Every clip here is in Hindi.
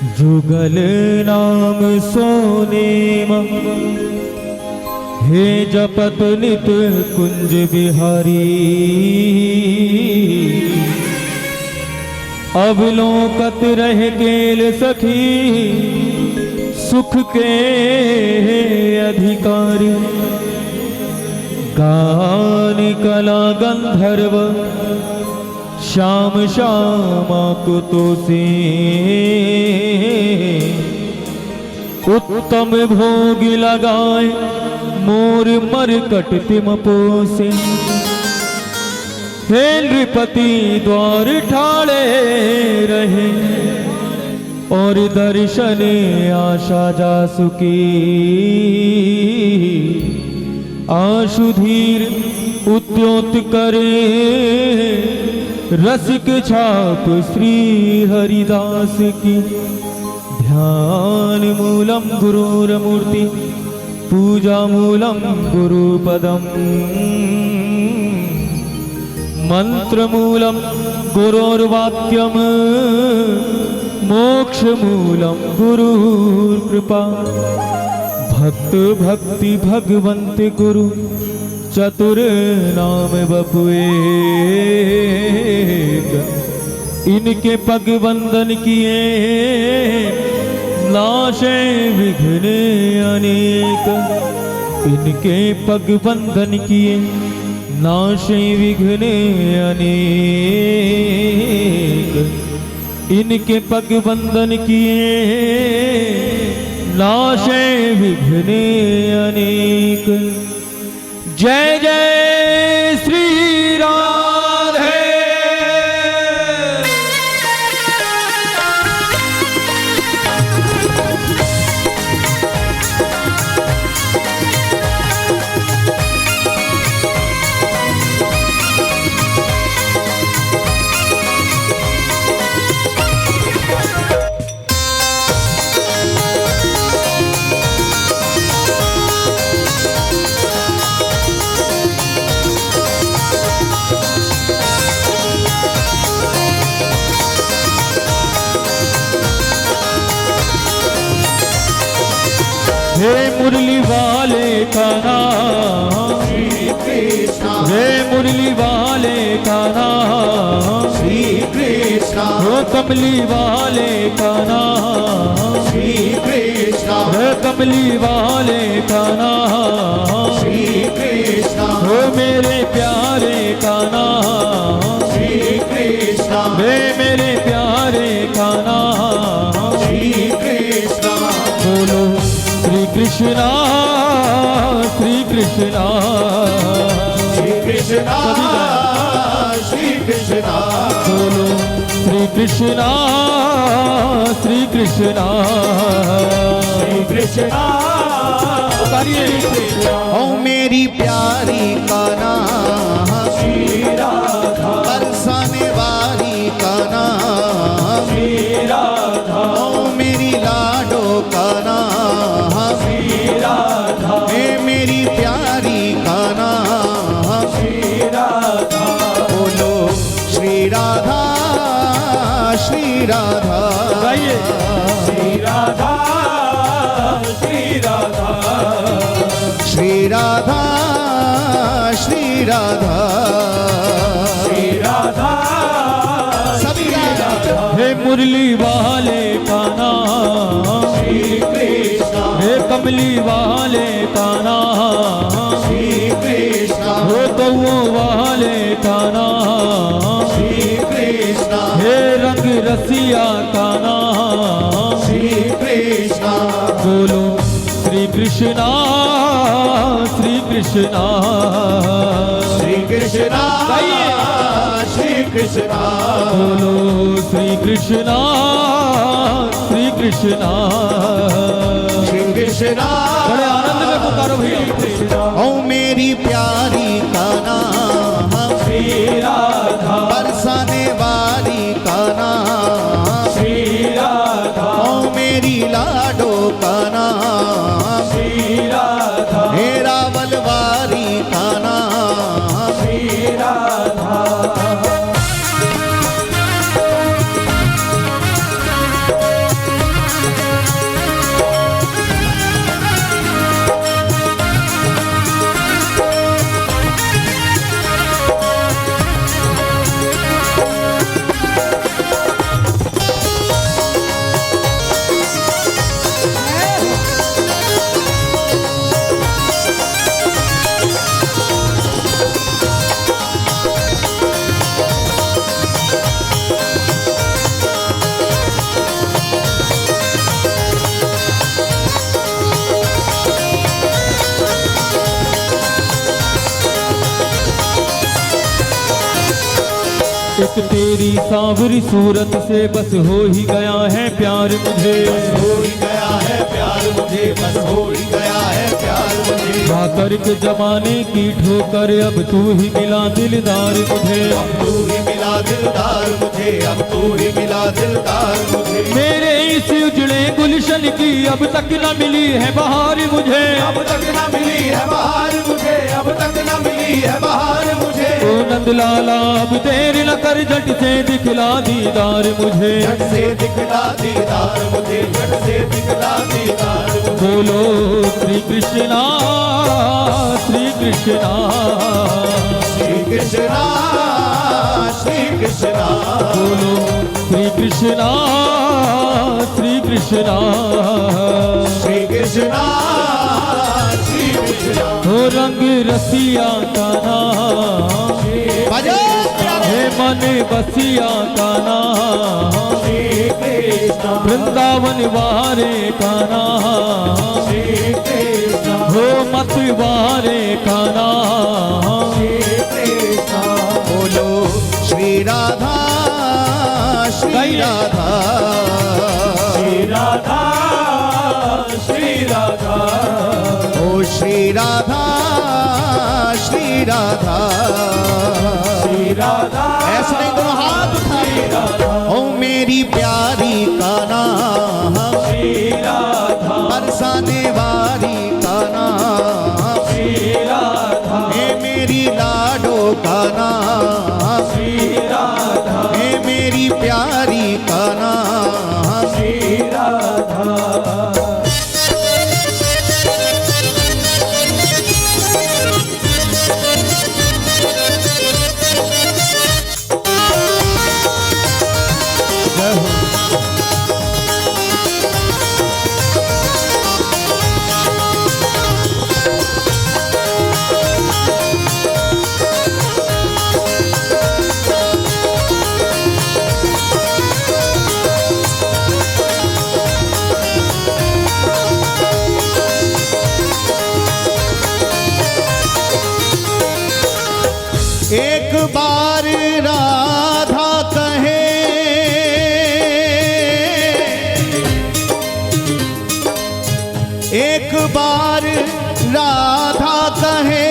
जुगल नाम सोने हे जपत नित कुंज बिहारी। अवलोकत रह केल सखी सुख के अधिकारी। गान कला गंधर्व श्याम श्यामा को तो से उत्तम भोग लगाए मोर मरकट तिम पोसे। हे नृपति द्वार ठाड़े रहे और दर्शन आशा जासुकी। आशुधीर उद्योत करे रसिक छाप श्री हरिदास की। ध्यान मूलम गुरुर्मूर्ति पूजा मूलम गुरुपदम। मंत्र मूलम गुरोर्वाक्यम मोक्ष मूलम गुरुर्कृपा। भक्त भक्ति भगवंत गुरु चतुर नाम बपुए। इनके पग बंधन किए नाशे विघ्न अनेक। इनके पग बंधन किए नाशे विघ्न अनेक। इनके पग बंधन किए नाशे विघ्न अनेक। जय जय श्री राधे। हे मुरली वाले का नाम श्री कृष्ण। हे मुरली वाले का नाम श्री कृष्ण। हो कमली वाले का नाम श्री कृष्ण। हे कमली वाले का नाम श्री कृष्ण। हो मेरे प्यारे का नाम श्री कृष्ण। हे मेरे प्यारे का नाम श्री कृष्ण। बोलो श्री कृष्णा श्री कृष्णा श्री कृष्णा श्री कृष्णा। बोलो श्री कृष्णा श्री कृष्णा श्री कृष्णा। ओ मेरी प्यारी का नाम श्री राधा। बरसाने वाली का नाम श्री राधा। ओ मेरी लाडो का नाम श्री राधा। मेरी प्यारी का नाम श्री राधा। बोलो श्री राधा श्री राधा। गाइए श्री राधा श्री राधा। श्री राधा श्री राधा। श्री राधा सभी राधा। हे मुरली वाले का नाम श्री कृष्ण। हे कमली वाले का नाम श्री कृष्ण। हो गौ वाले का नाम श्री कृष्ण। हे रंग रसिया का नाम श्री कृष्ण। बोलो श्री कृष्णा श्री कृष्णा श्री कृष्णा श्री कृष्णा। बोलो श्री कृष्णा श्री कृष्णा। श्री कृष्णा। बड़े आनंद में पुकारो भैया। ओ मेरी प्यारी का नाम श्री राधा। बरसाने वाली का नाम श्री राधा। ओ मेरी लाडो का नाम श्री राधा। मेरा बलवारी का नाम श्री राधा। तेरी सांवरी सूरत से बस हो ही गया है प्यार मुझे, हो ही गया है प्यार मुझे, बस हो ही गया है प्यार मुझे। खाकर के जमाने की ठोकर अब तू ही मिला दिलदार मुझे, अब तू ही मिला दिलदार मुझे, अब तू ही मिला दिलदार मुझे। मेरे इस उजड़े गुलशन की अब तक न मिली है बहार मुझे, अब तक न मिली है बहार मुझे, अब तक न मिली है बहार मुझे। ओ नंद लाला अब देर न कर, झट से दिखला दीदार मुझे, झट से दिखला दीदार मुझे, झट से दिखला दीदार मुझे। बोलो श्री कृष्णा श्री कृष्णा श्री कृष्णा श्री कृष्णा, बोलो श्री कृष्णा श्री कृष्णा श्री कृष्णा श्री कृष्णा। हो रंग रसिया का नाम, बजो हे मन बसिया का नाम, श्री कृष्णा वृंदावन वारे का नाम, श्री कृष्णा हो मत वारे का नाम, श्री कृष्णा। बोलो श्री राधा श्री राधा श्री राधा श्री राधा, ओ श्री राधा श्री राधा श्री राधा ऐसे नहीं, दोनों हाथ उठाए। ओ मेरी प्यारी का नाम, श्री राधा बरसाने वाली का नाम, श्री राधा हे मेरी लाडो का नाम, श्री राधा हे मेरी प्यारी का नाम। श्री राधा। एक बार राधा कहे, एक बार राधा कहे,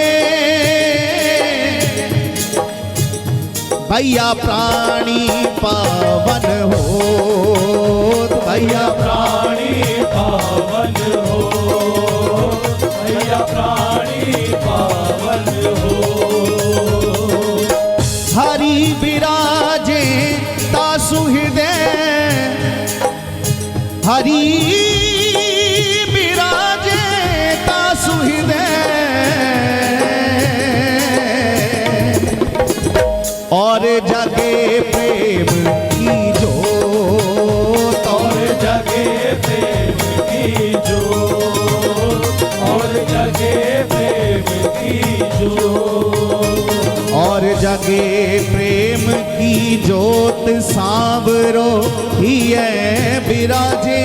भैया प्राणी पावन हो, भैया प्राणी पावन हो, भैया प्राणी पावन हो, हरि विराजे तासु हृदय, हरि विराजे तासु हृदय, और जगे प्रेम की जोत, और जगे प्रेम की जोत, और जगे प्रेम की जोत, और जगे प्रेम की जोत सांवरो ही है विराजे,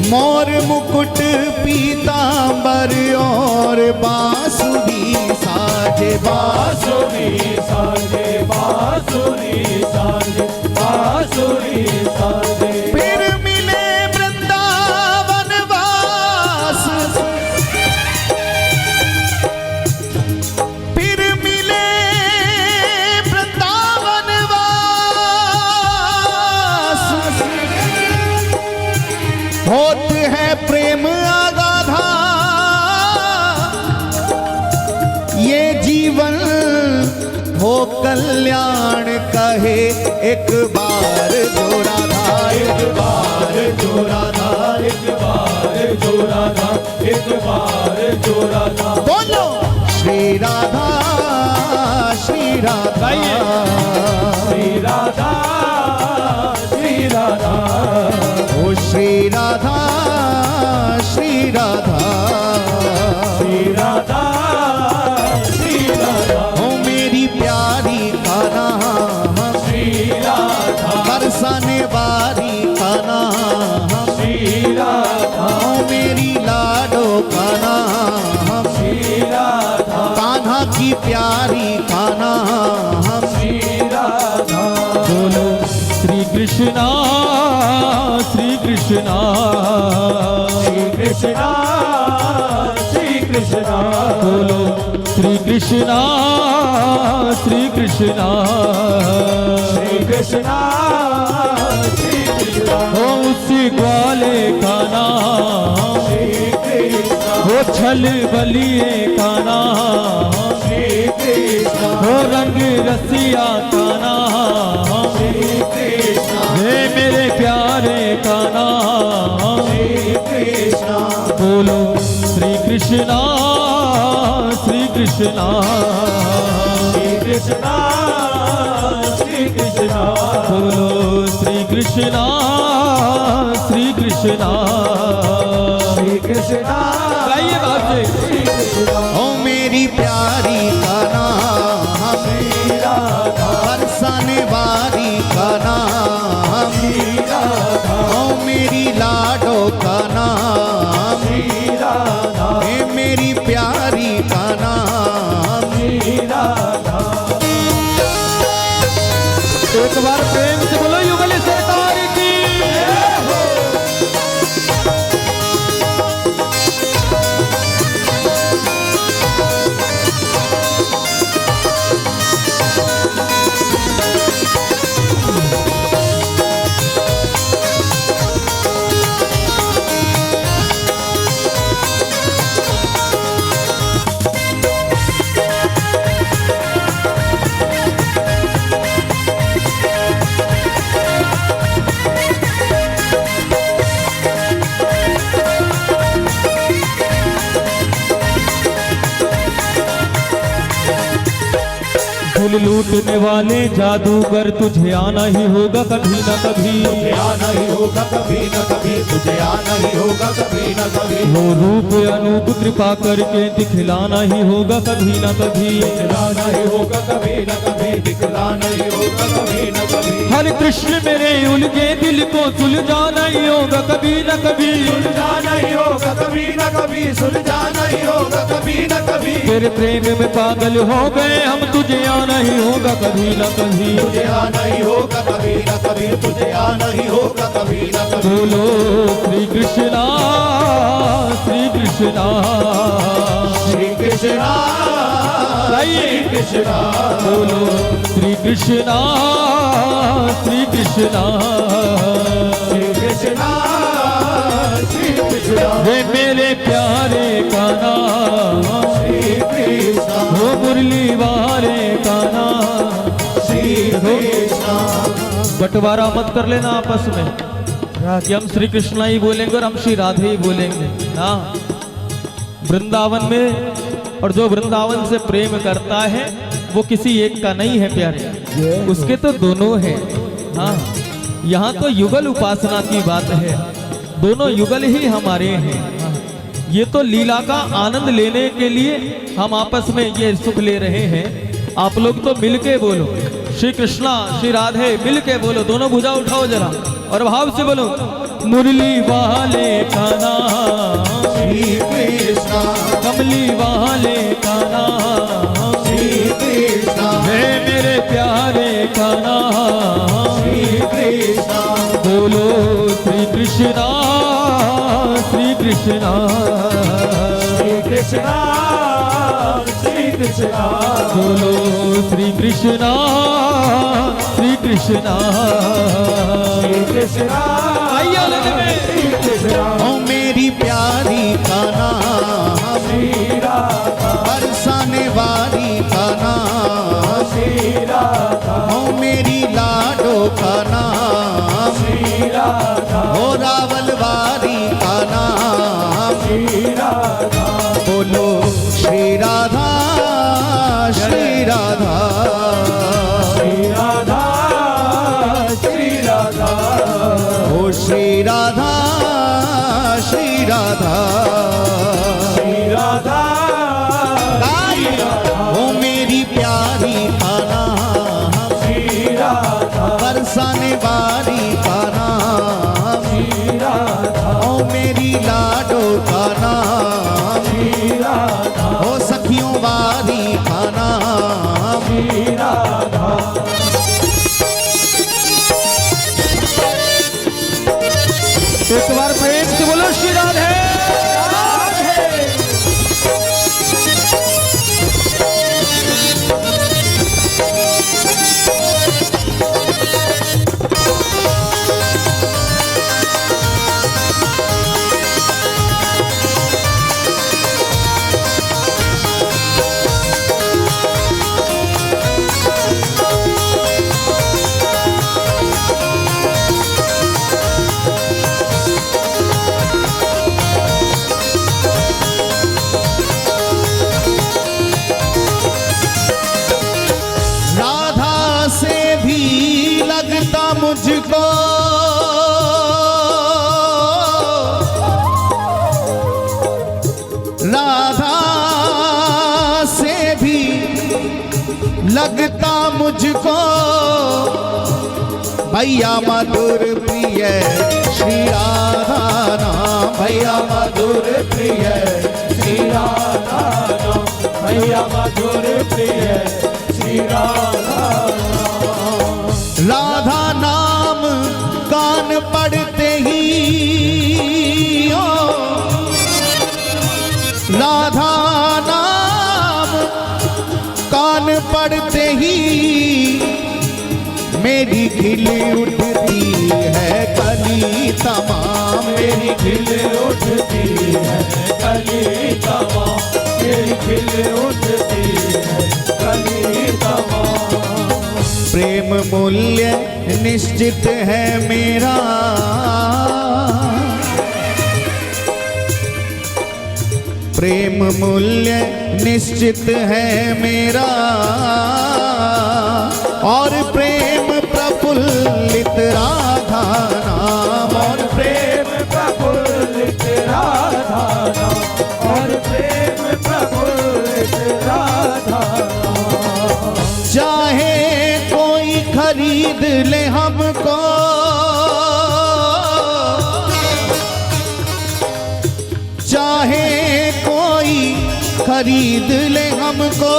मोर मुकुट पीतांबर और बांसुरी साजे, बांसुरी साजे, बांसुरी साजे, बांसुरी साजे। फिर मिले वृंदावन वास, फिर मिले वृंदावन वास, होत है प्रेम अगाधा, ये जीवन हो कल्याण कहे एक बार जो राधा, एक बार जो राधा, एक बार जो राधा, एक बार जो राधा। बोलो श्री राधा श्री राधा, श्री राधा श्री राधा, ओ श्री राधा श्री राधा, श्री राधा श्री राधा, ओ मेरी प्यारी का नाम, श्री राधा बरसाने वाली का नाम, श्री राधा, ओ मेरी लाडो का नाम, श्री राधा कान्हा की प्यारी का नाम, कृष्णा श्री कृष्णा श्री कृष्णा श्री कृष्णा बोलो श्री कृष्णा श्री कृष्णा श्री कृष्णा श्री कृष्णा हो उसी ग्वाले का नाम श्री कृष्णा हो छल बलिए का नाम श्री कृष्णा हो रंग रसिया का नाम श्री कृष्णा हे मेरे प्यारे का नाम श्री कृष्णा बोलो श्री कृष्णा श्री कृष्णा श्री कृष्णा श्री कृष्णा बोलो श्री कृष्णा श्री कृष्णा श्री कृष्णा गाइए बात से श्री कृष्णा ओ मेरी प्यारी का नाम श्री राधा बरसाने वाली का नाम श्री राधा ओ मेरी लाडो का नाम श्री राधा हे मेरी प्यारी का नाम श्री राधा एक बार प्रेम से बोलो युगल सरकार की फूल लूटने वाले जादूगर तुझे आना ही होगा कभी न कभी तुझे आना ही होगा कभी न कभी तुझे आना ही होगा कभी न कभी वो रूप अनूप कृपा करके दिखलाना ही होगा कभी न कभी दिखलाना ही होगा कभी न कभी दिखलाना ही होगा कभी न कभी हर कृष्ण मेरे उलझे दिल को सुलझाना ही होगा कभी न कभी सुलझाना ही होगा कभी न कभी सुलझाना ही होगा कभी न कभी तेरे प्रेम में पागल हो गए हम तुझे आना ही होगा कभी न कभी तुझे आना ही होगा कभी न कभी तुझे आना ही होगा कभी न कभी बोलो श्री कृष्णा श्री कृष्णा श्री कृष्णा श्री कृष्णा बोलो श्री कृष्णा श्री कृष्णा श्री कृष्णा श्री कृष्णा हे मेरे प्यारे का नाम श्री कृष्णा हो मुरली वाले का नाम श्री कृष्णा बंटवारा मत कर लेना आपस में कि हम श्री कृष्णा ही बोलेंगे और हम श्री राधे ही बोलेंगे हाँ वृंदावन में और जो वृंदावन से प्रेम करता है वो किसी एक का नहीं है प्यारे उसके तो दोनों हैं हाँ यहाँ तो युगल उपासना की बात है दोनों युगल ही हमारे हैं हाँ। ये तो लीला का आनंद लेने के लिए हम आपस में ये सुख ले रहे हैं आप लोग तो मिलके बोलो श्री कृष्णा श्री राधे मिलके बोलो दोनों भुजा उठाओ जरा और भाव से बोलो मुरली वाले का नाम श्री कृष्णा कमली वाले का नाम श्री कृष्णा है मेरे प्यारे का नाम श्री कृष्णा बोलो श्री कृष्णा श्री कृष्णा श्री कृष्णा श्री कृष्णा बोलो श्री कृष्णा श्री कृष्णा श्री कृष्णा आइए आनंद में श्री कृष्णा ओ मेरी प्यारी का नाम श्री राधा बरसाने वाली का नाम श्री राधा ओ मेरी लाडो का नाम श्री राधा ओ रावल वाली का नाम श्री राधा बोलो श्री राधा श्री राधा श्री राधा श्री राधा ओ श्री राधा श्री राधा मुझको राधा से भी लगता मुझको भैया मधुर प्रिय श्री राधा नाम, भैया मधुर प्रिय श्री राधा नाम, भैया मधुर प्रिय श्री राधा नाम। राधा नाम कान पड़ते ही ओ, राधा नाम कान पड़ते ही मेरी खिल उठती है कली तमाम, मेरी खिल उठती है कली तमाम, मेरी खिल उठती है कली तमाम। प्रेम मूल्य निश्चित है मेरा, प्रेम मूल्य निश्चित है मेरा और प्रेम प्रफुल्लित राधा नाम, और प्रेम प्रफुल्लित राधा नाम, और प्रेम प्रफुल्लित राधा नाम। चाहे कोई खरीद ले हमको, चाहे कोई खरीद ले हमको,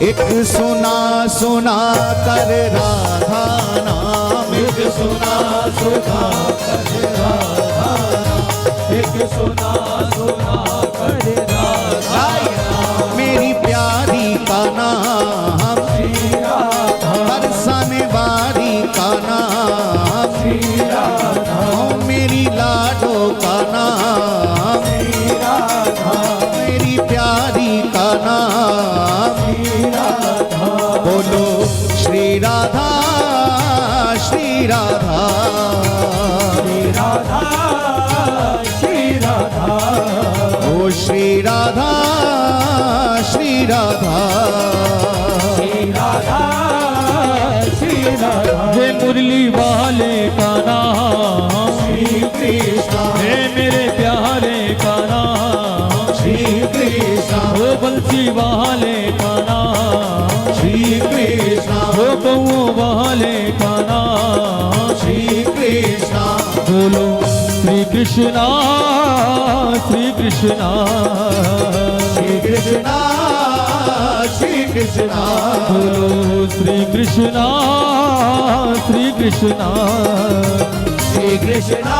एक सुना सुना कर राधा नाम, एक सुना सुना कर राधा नाम, एक सुना सुना कर राधा नाम। मेरी प्यारी का नाम श्री राधा, बरसाने वाली का नाम श्री राधा, ओ मेरी लाडो का नाम श्री राधा, मेरी प्यारी का नाम श्री राधा। बोलो श्री राधा श्री राधा, श्री राधा, श्री राधा, ओ श्री राधा श्री राधा। श्री राधा, श्री राधा। जय मुरली वाले का नाम, श्री कृष्ण, हे मेरे प्यारे का नाम, श्री कृष्ण, ओ बंसी वाले का नाम, श्री कृष्ण, ओ गौ वाले का नाम, श्री कृष्ण। बोलो श्री कृष्णा श्री कृष्णा, श्री कृष्ण, श्री कृष्ण, बोलो श्री कृष्णा श्री कृष्णा। श्री कृष्ण,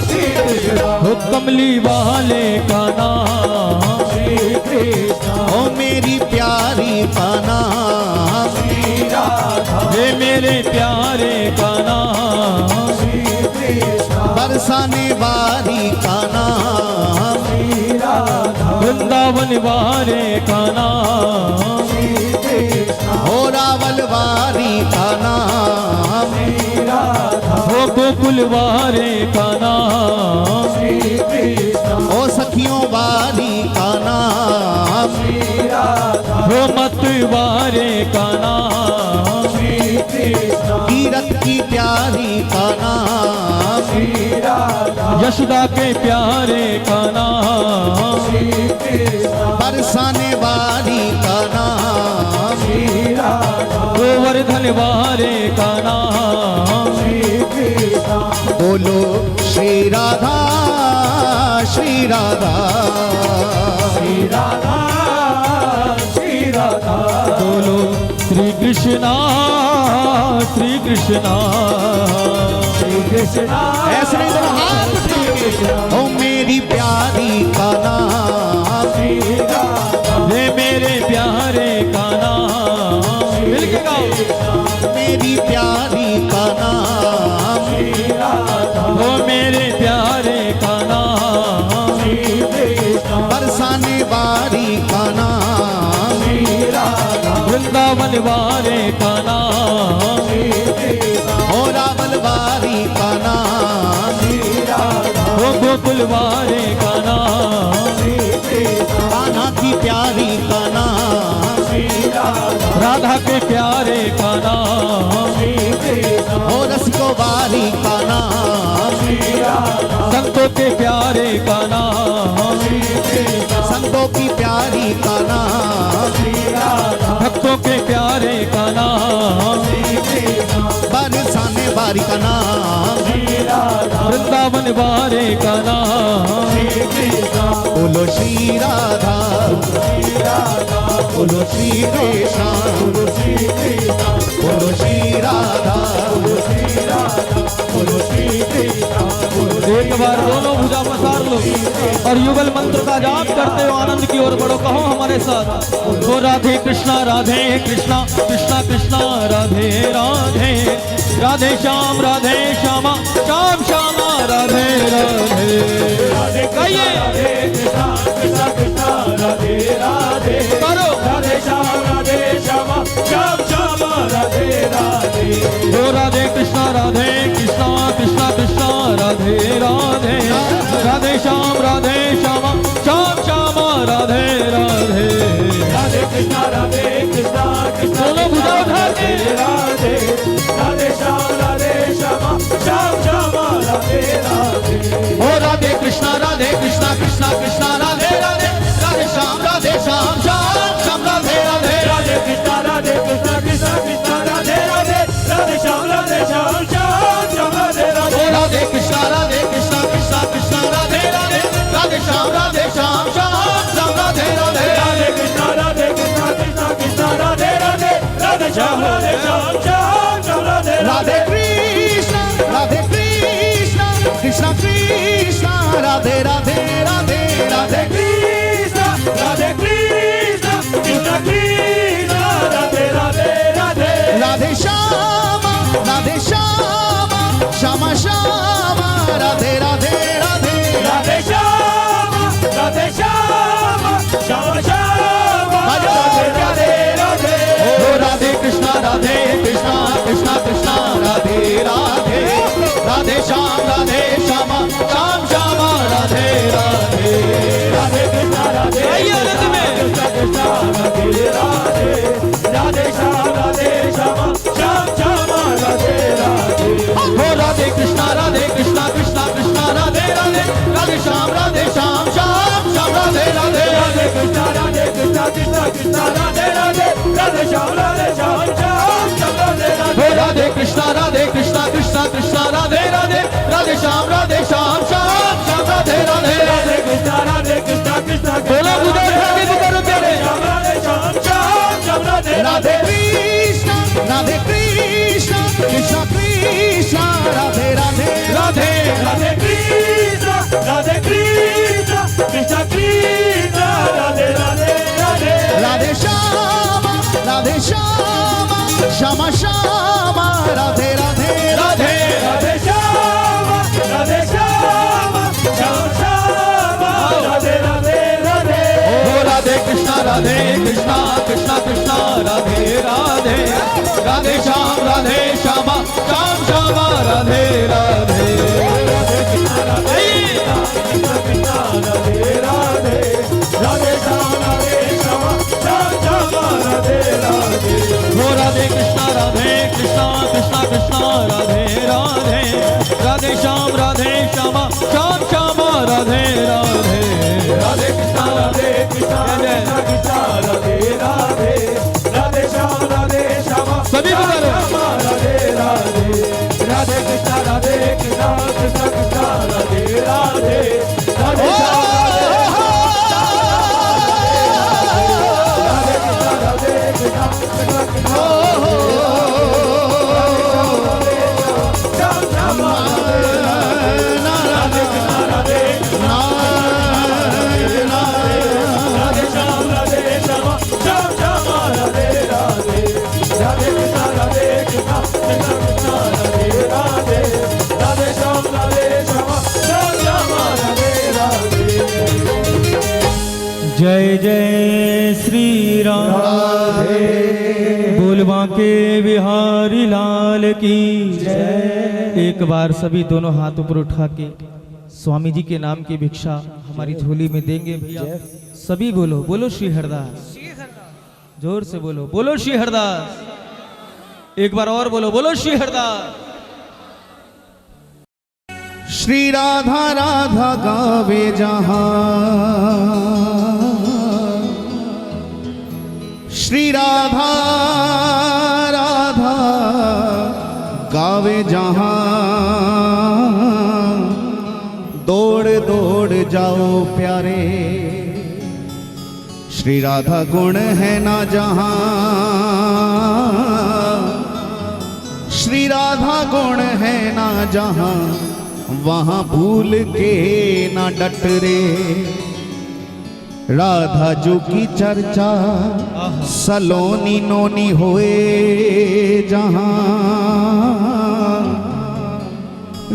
श्री कृष्ण, ओ कमली वाले का नाम, श्री कृष्ण, ओ मेरी प्यारी का नाम श्री राधा, हे मेरे प्यारे का नाम, श्री कृष्ण, बरसाने वाली का नाम श्री राधा, वृंदावन वाले का नाम, श्री कृष्ण, हो रावल वाली का नाम श्री राधा, ओ गोकुल वाले का नाम, श्री कृष्ण, ओ सखियों वाली का नाम श्री राधा, ओ मत वाले का नाम, श्री कृष्ण, कीरत की प्यारी का नाम श्री राधा, यशोदा के प्यारे का नाम, श्री कृष्ण, बरसाने वाली का नाम श्री राधा, गोवर्धन वाले का नाम, श्री कृष्ण, बोलो श्री राधा श्री राधा। श्री राधा, श्री राधा, बोलो श्री कृष्णा श्री कृष्णा। श्री कृष्ण, ऐसे नहीं तो हाथ श्री कृष्ण, ओ मेरी प्यारी का नाम श्री राधा, हे मेरे प्यारे का नाम, मिलके गाओ। मेरी प्यारी का नाम श्री राधा, ओ मेरे प्यारे का नाम, श्री कृष्ण, बरसाने वाली का नाम श्री राधा, वृंदावन वाले का नाम, श्री कृष्ण, ओ रावल वाली का नाम श्री राधा, ओ गोकुल वाले का नाम, श्री कृष्ण, कान्हा की प्यारी का नाम श्री राधा, राधा के प्यारे का नाम, हो रसिको बारी का नाम, संतों के प्यारे का नाम, संतों की प्यारी का नाम, भक्तों के प्यारे का नाम, बरसाने बारी का नाम, वृंदावन वारे का नाम। बोलो श्री राधा, बोलो श्री कृष्ण, बोलो श्री राधा, बोलो श्री कृष्ण। एक बार दोनों भुजा पसार लो और युगल मंत्र का जाप करते हो आनंद की ओर बढ़ो। कहो हमारे साथ, वो राधे कृष्णा कृष्णा कृष्णा राधे राधे, राधे श्याम श्यामा श्याम श्यामा राधे राधे। कहिए कृष्णा कृष्णा कृष्णा राधे राधे, करो राधे श्यामा श्याम श्यामा राधे राधे। वो राधे कृष्णा कृष्णा कृष्णा राधे राधे, राधे श्यामा श्याम श्यामा राधे राधे। राधे कृष्णा कृष्णा दोनों भुजा उठा के राधे, राधे श्यामा श्याम श्यामा राधे राधे। हो राधे कृष्णा कृष्णा कृष्णा राधे राधे, राधे श्याम श्याम श्याम राधे राधे। राधे कृष्णा कृष्णा कृष्णा राधे राधे, राधे श्याम श्याम श्याम राधे राधे। हो राधे कृष्णा कृष्णा कृष्णा राधे राधे, राधे श्याम श्याम श्याम राधे राधे। राधे कृष्णा कृष्णा कृष्णा राधे राधे, राधे श्याम श्याम श्याम राधे राधे कृष्ण कृष्ण कृष्ण राधे राधे राधे राधे कृष्णा कृष्णा कृष्णा राधे राधे राधे। राधे श्यामा श्यामा श्यामा राधे राधे राधे राधे श्यामा श्याम श्याम राधे राधे राधे। हो राधे कृष्णा कृष्णा कृष्णा राधे राधे, राधे श्याम श्यामा श्याम श्यामा राधे राधे। राधे कृष्णा आइए आनंद में। कृष्णा कृष्णा राधे राधे, राधे श्याम श्याम श्याम राधे राधे। हो राधे कृष्णा कृष्णा राधे राधे, राधे श्याम श्याम श्याम राधे राधे। राधे कृष्णा कृष्णा राधे राधे, राधे श्याम श्याम श्याम राधे राधे। हो राधे कृष्णा कृष्णा कृष्णा राधे राधे, राधे श्याम श्याम श्याम राधे राधे। राधे कृष्णा कृष्णा बोलो भुजा उठा के पुकारो प्यारे। राधे श्याम श्याम राधे राधे कृष्णा कृष्णा कृष्णा राधे राधे राधे। राधे कृष्णा कृष्णा कृष्णा राधे राधे राधे। राधे श्यामा श्यामा श्यामा राधे राधे राधे। राधे श्यामा श्याम श्याम राधे राधे राधे। हो राधे कृष्णा कृष्णा राधे राधे, राधे श्याम श्यामा श्याम श्यामा राधे राधे। राधे कृष्णा कृष्णा राधे राधे, राधे श्याम श्याम राधे राधे। वो राधे कृष्णा कृष्णा कृष्णा राधे राधे, राधे श्याम श्यामा श्याम श्यामा राधे राधे। राधे कृष्णा कृष्णा राधे राधे, राधे श्याम सभी पुकारो। राधे राधे। राधे कृष्णा कृष्णा राधे राधे, राधे जय जय श्री राम, बोल बांके बिहारी लाल की जय। एक बार सभी दोनों हाथ ऊपर उठा के स्वामी जी के नाम की भिक्षा हमारी झोली में देंगे भैया। सभी बोलो, बोलो श्री हरदास। जोर से बोलो, बोलो श्री हरदास। एक बार और बोलो, बोलो श्री हरदास। श्री राधा राधा गावे जहां, श्री राधा राधा गावे जहां, दौड़ दौड़ जाओ प्यारे, श्री राधा गुण है ना जहां, श्री राधा गुण है ना जहां, वहां भूल के ना डट रे। राधा जो की चर्चा सलोनी नोनी होए जहां,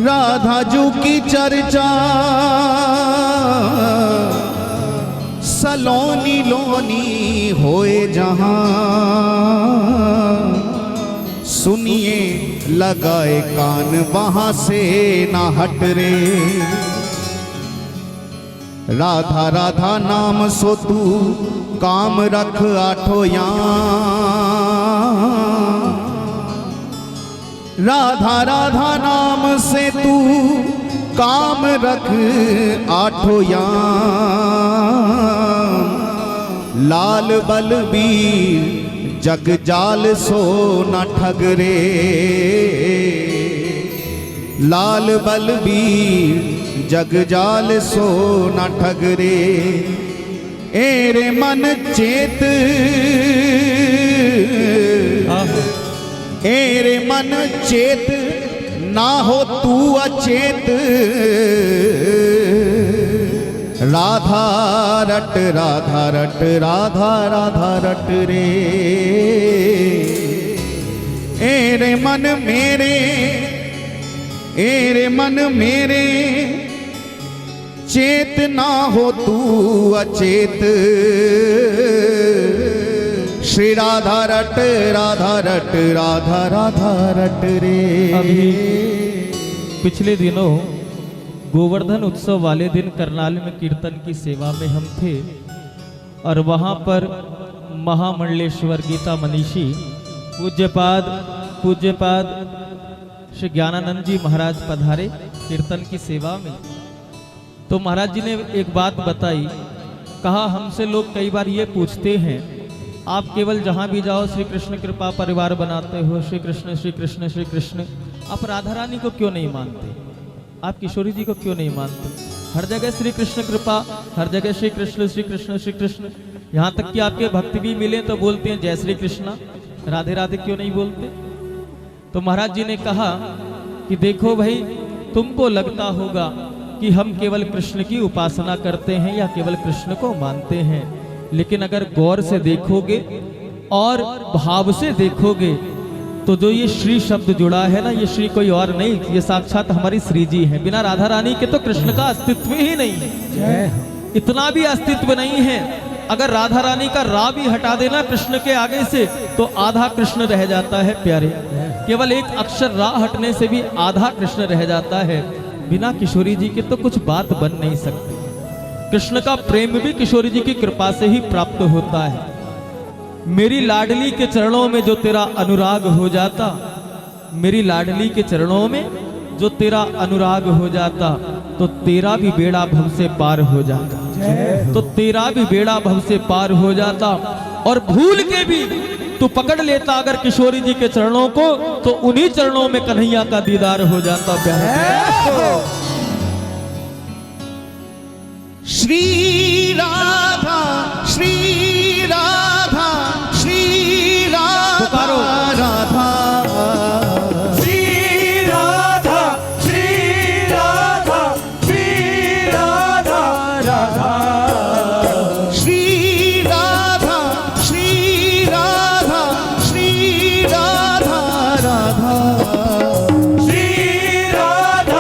राधा जो की चर्चा सलोनी लोनी होए जहां, सुनिए लगाए कान वहां से ना हट रे। राधा राधा नाम सो तू काम रख आठो यां, राधा राधा नाम से तू काम रख आठो यां, लाल बलबीर जग जाल सो न ठग रे। लाल बलबीर जग जाल सो न ठग रे। एरे मन चेत, एरे मन चेत ना हो तू अचेत, राधा रट राधा रट राधा राधा रट रे। एरे मन मेरे, एरे मन मेरे चेत ना हो तू अचेत, श्री राधा रट राधा रट राधा राधा रट रे। अभी पिछले दिनों गोवर्धन उत्सव वाले दिन करनाल में कीर्तन की सेवा में हम थे और वहाँ पर महामंडलेश्वर गीता मनीषी पूज्यपाद श्री ज्ञानानंद जी महाराज पधारे कीर्तन की सेवा में। तो महाराज जी ने एक बात बताई, कहा हमसे लोग कई बार ये पूछते हैं आप केवल जहाँ भी जाओ श्री कृष्ण कृपा परिवार बनाते हो, श्री कृष्ण श्री कृष्ण श्री कृष्ण, आप राधा रानी को क्यों नहीं मानते, आप किशोरी जी को क्यों नहीं मानते? हर जगह श्री कृष्ण कृपा, हर जगह श्री कृष्ण श्री कृष्ण श्री कृष्ण, यहाँ तक कि आपके भक्त भी मिले तो बोलते हैं जय श्री कृष्णा, राधे राधे क्यों नहीं बोलते? तो महाराज जी ने कहा कि देखो भाई, तुमको लगता होगा कि हम केवल कृष्ण की उपासना करते हैं या केवल कृष्ण को मानते हैं, लेकिन अगर गौर से देखोगे और भाव से देखोगे तो जो ये श्री शब्द जुड़ा है ना, ये श्री कोई और नहीं, ये साक्षात हमारी श्री जी है। बिना राधा रानी के तो कृष्ण का अस्तित्व ही नहीं है, इतना भी अस्तित्व नहीं है। अगर राधा रानी का रा भी हटा देना कृष्ण के आगे से तो आधा कृष्ण रह जाता है प्यारे। केवल एक अक्षर रा हटने से भी आधा कृष्ण रह जाता है। बिना किशोरी जी के तो कुछ बात बन नहीं सकती। कृष्ण का प्रेम भी किशोरी जी की कृपा से ही प्राप्त होता है। मेरी लाडली के चरणों में जो तेरा अनुराग हो जाता, मेरी लाडली के चरणों में जो तेरा अनुराग हो जाता, तो तेरा भी बेड़ा भव से पार हो जाता, तो तेरा भी बेड़ा भव से पार हो जाता। और भूल के भी तू पकड़ लेता अगर किशोरी जी के चरणों को, तो उन्हीं चरणों में कन्हैया का दीदार हो जाता। प्यारे श्री राधा श्री राधा श्री राधा राधा श्री राधा श्री राधा श्री राधा राधा श्री राधा श्री राधा श्री राधा राधा श्री राधा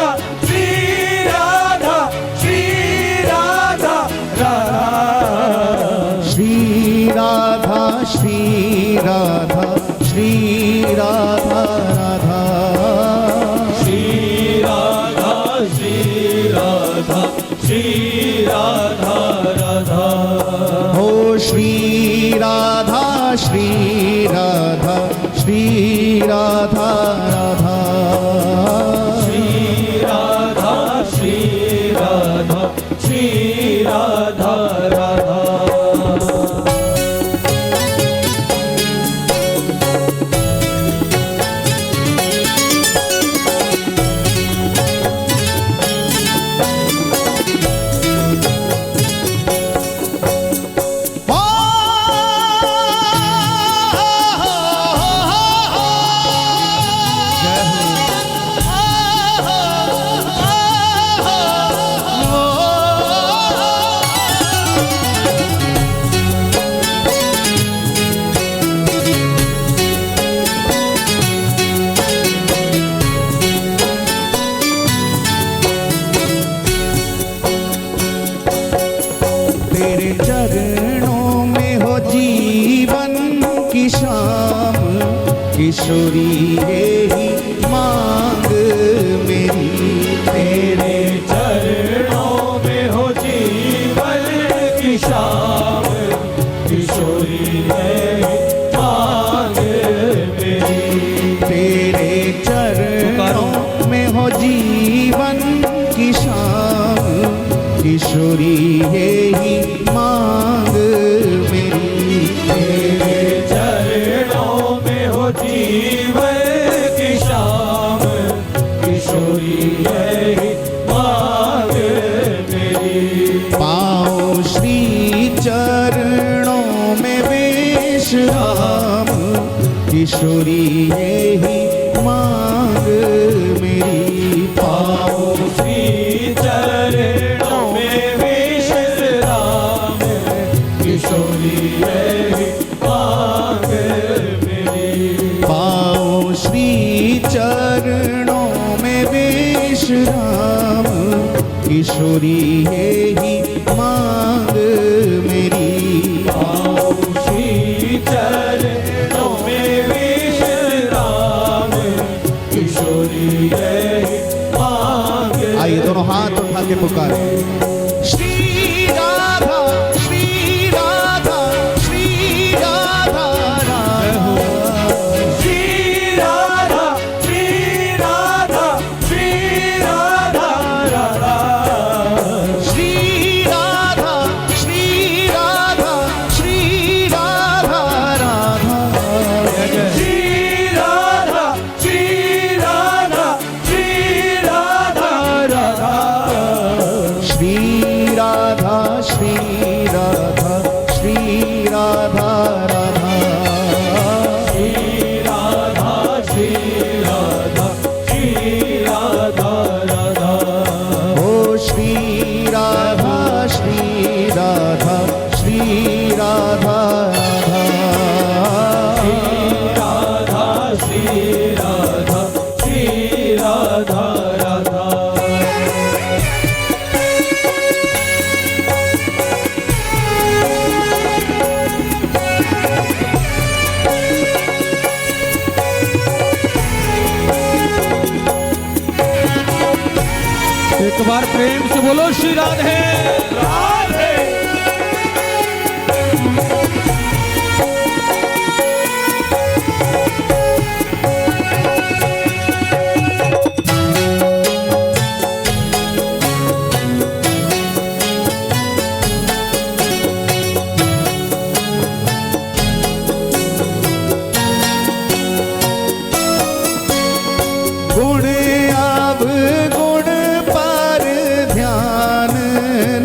श्री राधा श्री राधा राधा श्री राधा श्री राधा श्री राधा राधा श्री राधा श्री राधा श्री राधा राधा हो श्री राधा श्री राधा श्री राधा राधा श्री राधा श्री राधा श्री राधा राधा तेरे चरणों में हो जीवन की शाम किशोरी यही मांग मेरी तेरे चरणों में हो जीवन की शाम किशोरी है मांग मेरी तेरे चरणों में हो जीवन की शाम किशोरी यही मांग मेरी तेरे चरणों में हो जीवन की शाम किशोरी है मांग मेरी पाओ श्री चरणों में विश्राम किशोरी यही मांग मेरी पाओ श्री चरणों में विश्राम किशोरी है मांग मेरी पाओ श्री चरणों में विश्राम किशोरी यही मांग मेरी पाओ श्री चरणों में विश्राम किशोरी है मांग आइए दोनों हाथ उठा के पुकारे श्री राधा श्री राधा श्री राधा राधा श्री राधा श्री राधा श्री राधा राधा श्री राधा श्री राधा श्री राधा राधा श्री राधा श्री राधा श्री राधा राधा श्री राधा श्री राधा श्री राधा राधा श्री राधा श्री राधा श्री राधा राधा ओ श्री राधा श्री राधा श्री राधा राधा श्री राधा श्री राधा राधा एक बार प्रेम से बोलो श्री राधे राधे गुण अवगुण पर ध्यान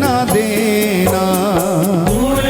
न देना गुण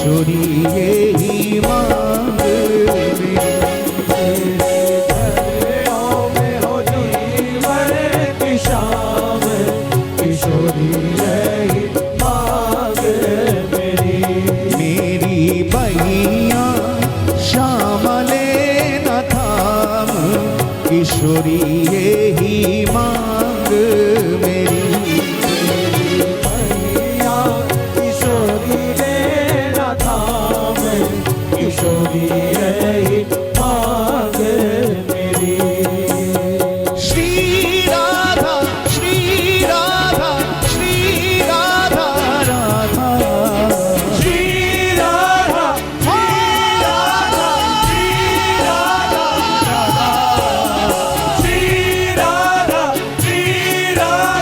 किशोरी यही मांग मेरी। में हो जीवन की शाम, किशोरी यही मांग मेरी। मेरी बैया श्याम लेना थाम, किशोरी यही मांग मेरी। मैया किशोरी लेना थाम, किशोरी यही मांग मेरी। श्री राधा श्री राधा श्री राधा राधा, श्री राधा श्री राधा श्री राधा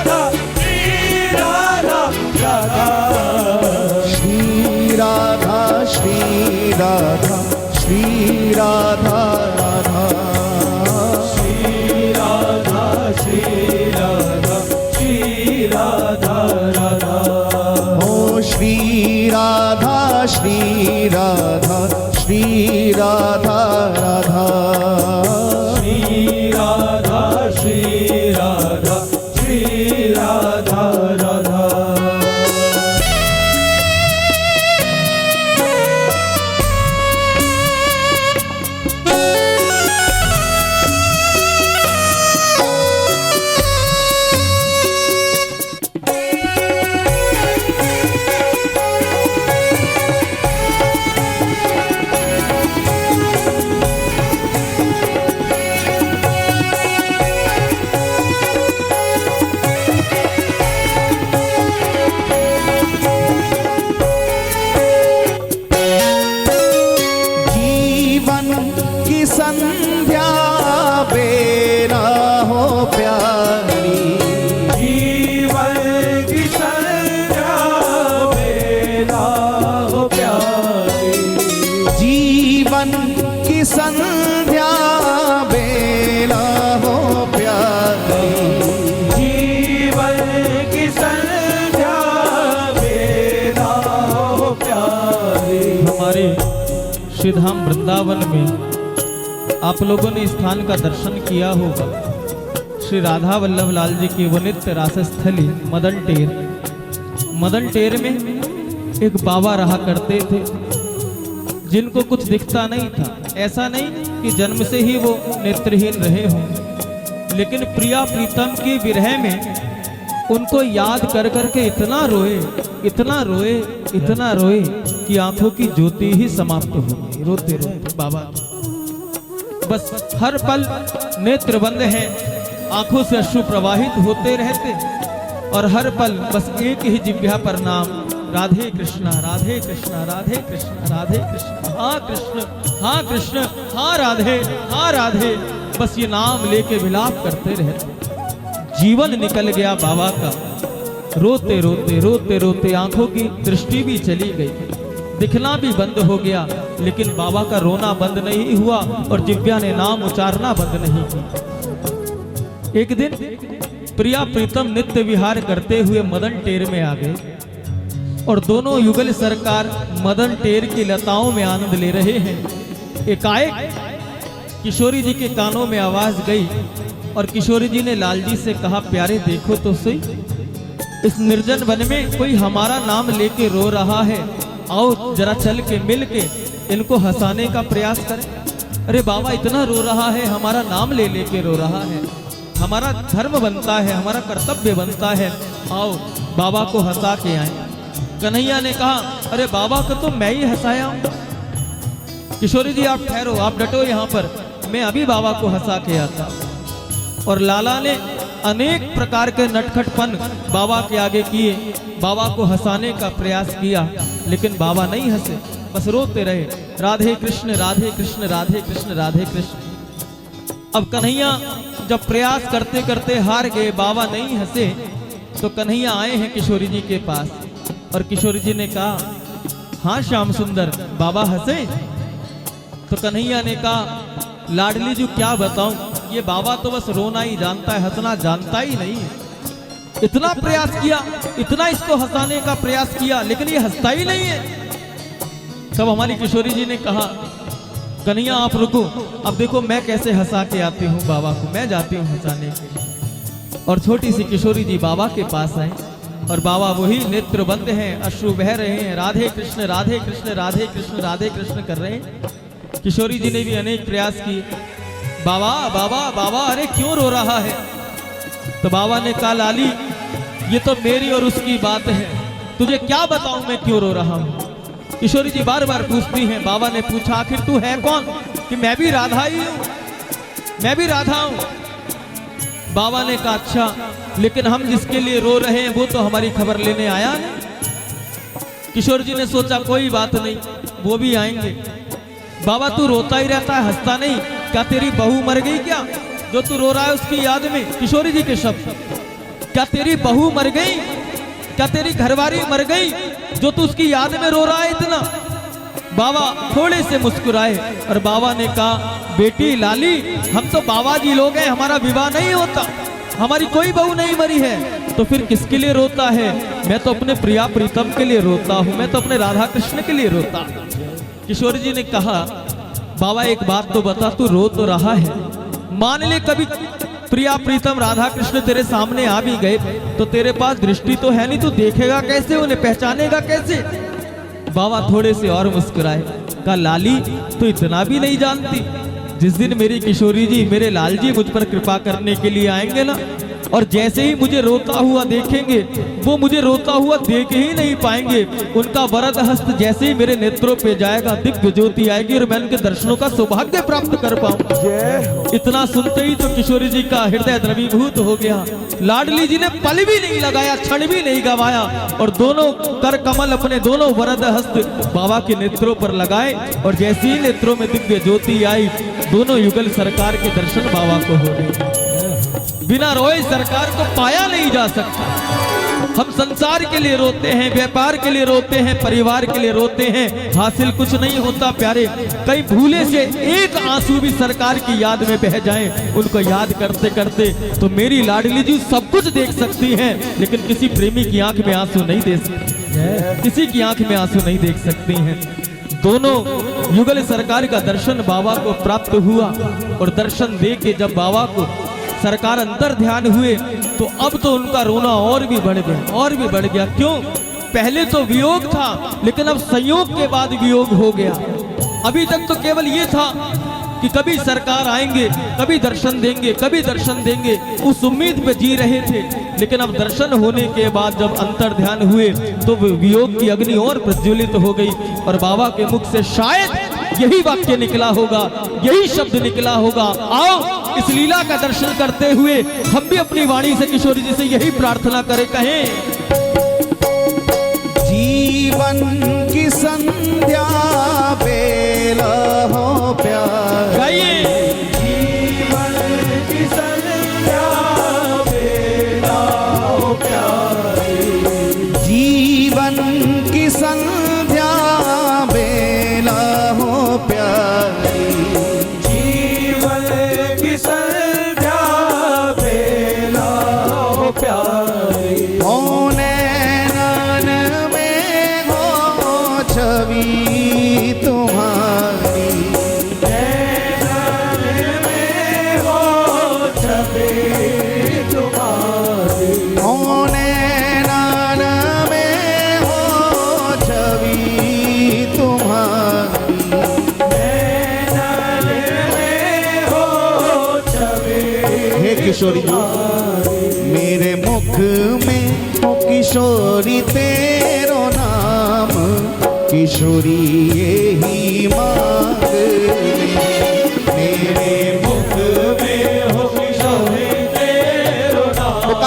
राधा, श्री राधा श्री राधा राधा, श्री राधा श्री राधा श्री राधा राधा, श्री राधा श्री राधा श्री राधा राधा। ओ श्री राधा श्री राधा श्री राधा राधा, श्री राधा श्री राधा श्री राधा राधा। जीवन की संध्या बेरा हो प्यारी, जीवन की संध्या बेला हो प्यारी। जीवन की संध्या बेला हो प्यारी। जीवन की संध्या बेला हो प्यारी। हमारे श्रीधाम वृंदावन में आप लोगों ने स्थान का दर्शन किया होगा। श्री राधा वल्लभ लाल जी की वो नित्य रासस्थली मदन टेर। मदन टेर में एक बाबा रहा करते थे जिनको कुछ दिखता नहीं था। ऐसा नहीं कि जन्म से ही वो नेत्रहीन रहे हों, लेकिन प्रिया प्रीतम की विरह में उनको याद कर करके इतना रोए इतना रोए इतना रोए कि आंखों की ज्योति ही समाप्त हो गई। रोते रोते बाबा बस हर पल नेत्र बंद हैं, आंखों से अश्रु प्रवाहित होते रहते और हर पल बस एक ही जिह्वा पर नाम, राधे कृष्णा राधे कृष्णा राधे कृष्णा राधे कृष्णा, हाँ कृष्ण हाँ कृष्ण हाँ राधे हाँ राधे, बस ये नाम लेके विलाप करते रहते। जीवन निकल गया बाबा का। रोते रोते रोते रोते आंखों की दृष्टि भी चली गई, दिखना भी बंद हो गया, लेकिन बाबा का रोना बंद नहीं हुआ और जिव्या ने नाम उचारना बंद नहीं किया। एक दिन प्रिया प्रीतम नित्य विहार करते हुए मदन टेर में आ गए और दोनों युगल सरकार मदन टेर की लताओं में आनंद ले रहे हैं। एकाएक किशोरी जी के कानों में आवाज गई और किशोरी जी ने लाल जी से कहा, प्यारे देखो तो सही, इस निर्जन वन में कोई हमारा नाम लेके रो रहा है, आओ जरा चल के मिल के इनको हंसाने का प्रयास करें। अरे बाबा इतना रो रहा है, हमारा नाम ले लेके रो रहा है, हमारा धर्म बनता है, हमारा कर्तव्य बनता है, आओ बाबा को हंसा के आए। कन्हैया ने कहा, अरे बाबा को तो मैं ही हंसाया हूं। किशोरी जी आप ठहरो, आप डटो यहाँ पर, मैं अभी बाबा को हंसा के आता। और लाला ने अनेक प्रकार के नटखटपन बाबा के आगे किए, बाबा को हंसाने का प्रयास किया, लेकिन बाबा नहीं हंसे, बस रोते रहे, राधे कृष्ण राधे कृष्ण राधे कृष्ण राधे कृष्ण। अब कन्हैया जब प्रयास करते करते हार गए, बाबा नहीं हंसे, तो कन्हैया आए हैं किशोरी जी के पास और किशोरी जी ने कहा, हाँ श्याम सुंदर बाबा हंसे? तो कन्हैया ने कहा, लाडली जी क्या बताऊं, ये बाबा तो बस रोना ही जानता है, हंसना जानता ही नहीं है। इतना प्रयास किया, इतना इसको हंसाने का प्रयास किया, लेकिन ये हंसता ही नहीं है। तब हमारी किशोरी जी ने कहा कन्हैया आप रुको, अब देखो मैं कैसे हंसा के आती हूँ बाबा को, मैं जाती हूँ हंसाने के लिए। और छोटी सी किशोरी जी बाबा के पास आए और बाबा वही नेत्र बंद हैं, अश्रु बह रहे हैं, राधे कृष्ण राधे कृष्ण राधे कृष्ण राधे कृष्ण कर रहे हैं। किशोरी जी ने भी अनेक प्रयास किए, बाबा बाबा बाबा अरे क्यों रो रहा है? तो बाबा ने कहा लाली ये तो मेरी और उसकी बात है, तुझे क्या बताऊं मैं क्यों रो रहा हूं? किशोरी जी बार बार पूछती हैं। बाबा ने पूछा आखिर तू है कौन? कि मैं भी राधा ही हूं, मैं भी राधा हूं। बाबा ने कहा अच्छा, लेकिन हम जिसके लिए रो रहे हैं वो तो हमारी खबर लेने आया नहीं। किशोर जी ने सोचा कोई बात नहीं, वो भी आएंगे। बाबा तू रोता ही रहता है, हंसता नहीं, क्या तेरी बहू मर गई क्या जो तू रो रहा है उसकी याद में? किशोरी जी के शब्द, क्या तेरी बहू मर गई, क्या तेरी घरवाली मर गई जो तू उसकी याद में रो रहा है इतना? बाबा थोड़े से मुस्कुराए और बाबा ने कहा बेटी लाली हम तो बाबा जी लोग हैं, हमारा विवाह नहीं होता, हमारी कोई बहू नहीं मरी है, तो फिर किसके लिए रोता है? मैं तो अपने प्रिया प्रीतम के लिए रोता हूँ, मैं तो अपने राधा कृष्ण के लिए रोता हूँ। किशोर जी ने कहा बाबा एक बात तो बता, तू रो तो रहा है, मान ले कभी प्रिया प्रीतम राधा कृष्ण तेरे सामने आ भी गए तो तेरे पास दृष्टि तो है नहीं, तू देखेगा कैसे, उन्हें पहचानेगा कैसे? बाबा थोड़े से और मुस्कुराए, कहा लाली तू इतना भी नहीं जानती, जिस दिन मेरी किशोरी जी मेरे लाल जी मुझ पर कृपा करने के लिए आएंगे ना, और जैसे ही मुझे रोता हुआ देखेंगे वो मुझे रोता हुआ देख ही नहीं पाएंगे, उनका वरद हस्त जैसे ही मेरे नेत्रों पे जाएगा दिव्य ज्योति आएगी और मैं उनके दर्शनों का सौभाग्य प्राप्त कर पाऊंगा। इतना सुनते ही तो किशोरी जी का हृदय द्रवीभूत हो गया। लाडली जी ने पल भी नहीं लगाया, क्षण भी नहीं गवाया और दोनों कर कमल अपने दोनों वरद हस्त बाबा के नेत्रों पर लगाए और जैसे ही नेत्रों में दिव्य ज्योति आई दोनों युगल सरकार के दर्शन बाबा को हो गए। बिना रोए सरकार को पाया नहीं जा सकता। हम संसार के लिए रोते हैं, व्यापार के लिए रोते हैं, परिवार के लिए रोते हैं, हासिल कुछ नहीं होता प्यारे। कहीं भूले से एक आंसू भी सरकार की याद में बह जाएं, उनको याद करते करते तो मेरी लाडली जी सब कुछ देख सकती हैं, लेकिन किसी प्रेमी की आंख में आंसू नहीं देख सकती, किसी की आंख में आंसू नहीं देख सकती हैं। दोनों युगल सरकार का दर्शन बाबा को प्राप्त हुआ और दर्शन दे के जब बाबा को सरकार अंतर ध्यान हुए तो अब तो उनका रोना और भी बढ़ गया, और भी बढ़ गया। क्यों? पहले तो वियोग था लेकिन अब संयोग के बाद वियोग हो गया। अभी तक तो केवल ये था कि कभी सरकार आएंगे, कभी दर्शन देंगे, कभी दर्शन देंगे, उस उम्मीद पे जी रहे थे। लेकिन अब दर्शन होने के बाद जब अंतर ध्यान हुए तो वियोग की अग्नि और प्रज्वलित हो गई और बाबा के मुख से शायद यही वाक्य निकला होगा, यही शब्द निकला होगा, आओ इस लीला का दर्शन करते हुए हम भी अपनी वाणी से किशोरी जी से यही प्रार्थना करें, कहें जीवन की संध्या बेला हो प्यार, गाइए जीवन की संध्या बेला हो प्यारी, जीवन की संध्या बेला हो प्यारी, जीवन की संध्या बेला हो प्यारी, हो नैनन में हो छवि तुम्हारी, नैनन में हो छवि तुम्हारी, हो नैनन में हो छवि तुम्हारी, नैनन में हो छवि हे किशोरी मेरे मुख में हो किशोरी तेरो नाम, किशोरी यही मांग मेरे मुख में हो किशोरी तेरो नाम,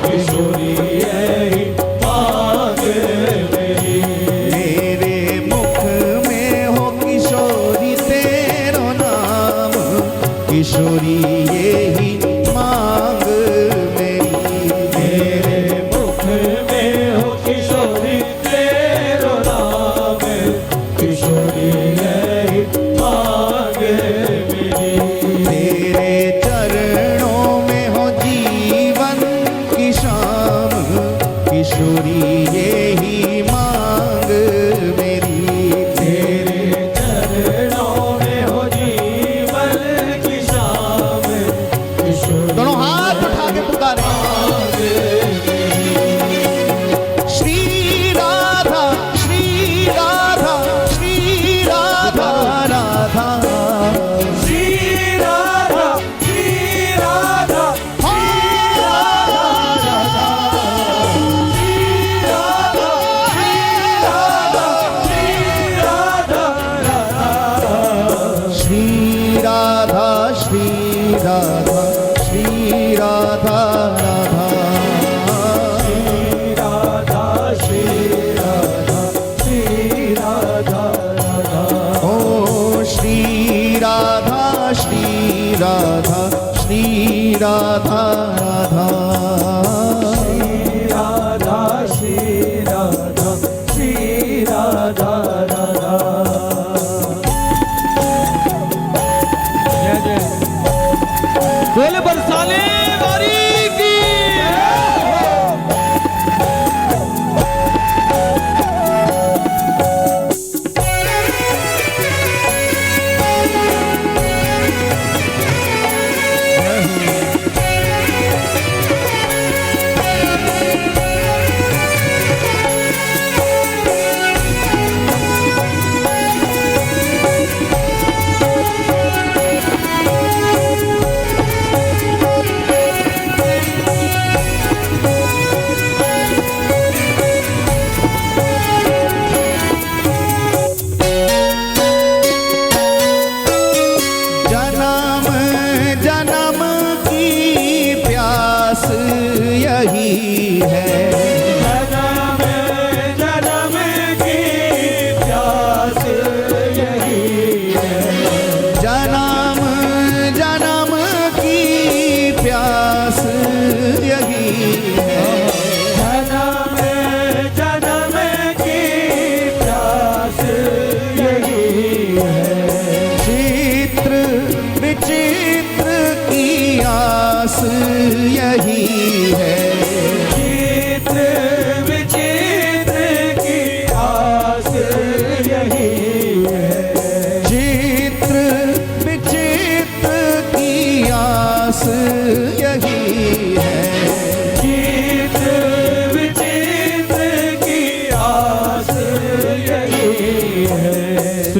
किशोरी यही मांग मेरी, मेरे मुख में हो किशोरी तेरो नाम, किशोरी यही मांग मेरी, मेरे मुख में हो किशोरी तेरो नाम, किशोरी यही मांग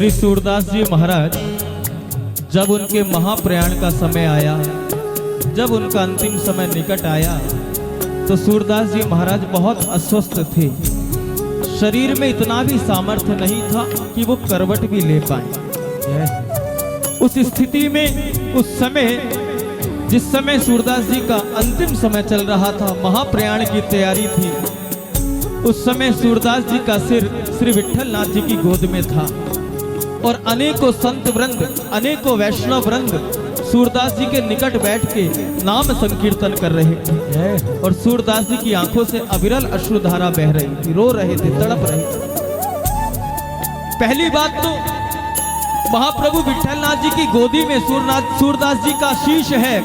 श्री सूरदास जी महाराज जब उनके महाप्रयाण का समय आया, जब उनका अंतिम समय निकट आया, तो सूरदास जी महाराज बहुत अस्वस्थ थे। शरीर में इतना भी सामर्थ्य नहीं था कि वो करवट भी ले पाए। उस स्थिति में, उस समय, जिस समय सूरदास जी का अंतिम समय चल रहा था, महाप्रयाण की तैयारी थी, उस समय सूरदास जी का सिर श्री विट्ठल नाथ जी की गोद में था और अनेकों संत वृंद, अनेकों वैष्णव वृंद सूरदास जी के निकट बैठ के नाम संकीर्तन कर रहे थे और सूरदास जी की आंखों से अविरल अश्रुधारा बह रही थी, रो रहे थे, तड़प रहे थे। पहली बात तो महाप्रभु विट्ठल नाथ जी की गोदी में सूरदास जी का शीश है,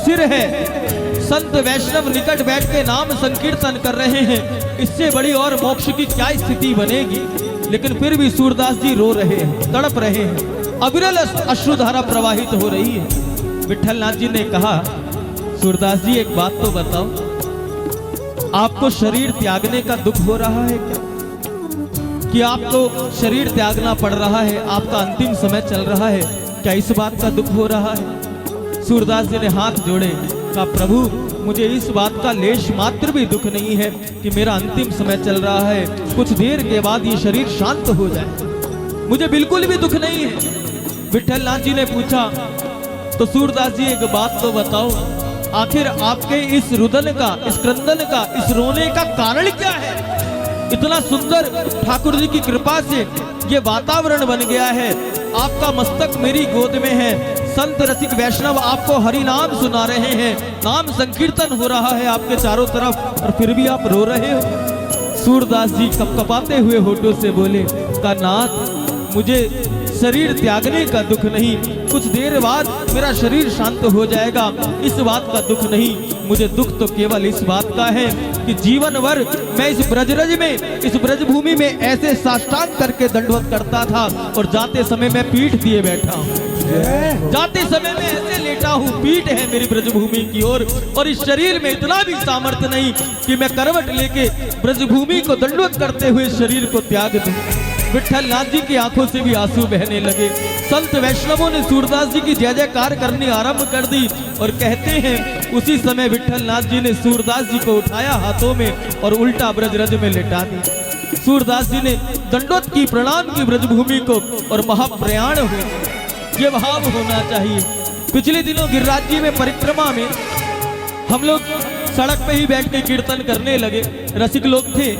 सिर है, संत वैष्णव निकट बैठ के नाम संकीर्तन कर रहे हैं, इससे बड़ी और मोक्ष की क्या स्थिति बनेगी। लेकिन फिर भी सूरदास जी रो रहे हैं, तड़प रहे हैं, अविरल अश्रुधारा प्रवाहित हो रही है। विट्ठल नाथ जी ने कहा, सूरदास जी एक बात तो बताओ, आपको शरीर त्यागने का दुख हो रहा है क्या? कि आपको शरीर त्यागना पड़ रहा है, आपका अंतिम समय चल रहा है, क्या इस बात का दुख हो रहा है? सूरदास जी ने हाथ जोड़े, कहा प्रभु मुझे इस बात का लेश मात्र भी दुख नहीं है कि मेरा अंतिम समय चल रहा है, कुछ देर के बाद ये शरीर शांत हो जाए, मुझे बिल्कुल भी दुख नहीं है। विट्ठल नाथ जी ने पूछा, तो सूरदास जी एक बात तो बताओ, आखिर आपके इस रुदन का, इस क्रंदन का, इस रोने का कारण क्या है? इतना सुंदर ठाकुर जी की कृपा से ये वातावरण बन गया है, आपका मस्तक मेरी गोद में है, संत रसिक वैष्णव आपको हरि नाम सुना रहे हैं, नाम संकीर्तन हो रहा है आपके चारों तरफ, और फिर भी आप रो रहे हो। सूरदास जी कपकपाते हुए होठों से बोले, का नाथ मुझे शरीर त्यागने का दुख नहीं, कुछ देर बाद मेरा शरीर शांत हो जाएगा, इस बात का दुख नहीं, मुझे दुख तो केवल इस बात का है कि जीवन भर मैं इस ब्रजरज में, इस ब्रजभूमि में ऐसे साष्टांग करके दंडवत करता था और जाते समय मैं पीठ दिए बैठा हूँ, जाते समय मैं ऐसे लेटा हूँ, पीठ है मेरी ब्रजभूमि की ओर, और इस शरीर में इतना भी सामर्थ्य नहीं कि मैं करवट लेके ब्रजभूमि को दंडवत करते हुए शरीर को त्याग दूं। विट्ठल नाथ जी की आंखों से भी आंसू बहने लगे। संत वैष्णवों ने सूरदास जी की जय जयकार करनी आरंभ कर दी और कहते हैं उसी समय विट्ठल नाथ जी ने सूरदास जी को उठाया हाथों में और उल्टा ब्रजरज में लेटा दिया। सूरदास जी ने दंडोत की, प्रणाम की ब्रजभूमि को और महाप्रयाण हो, ये भाव होना चाहिए। पिछले दिनों गिरिराज जी में परिक्रमा में हम लोग सड़क पे ही बैठ के कीर्तन करने लगे, रसिक लोग थे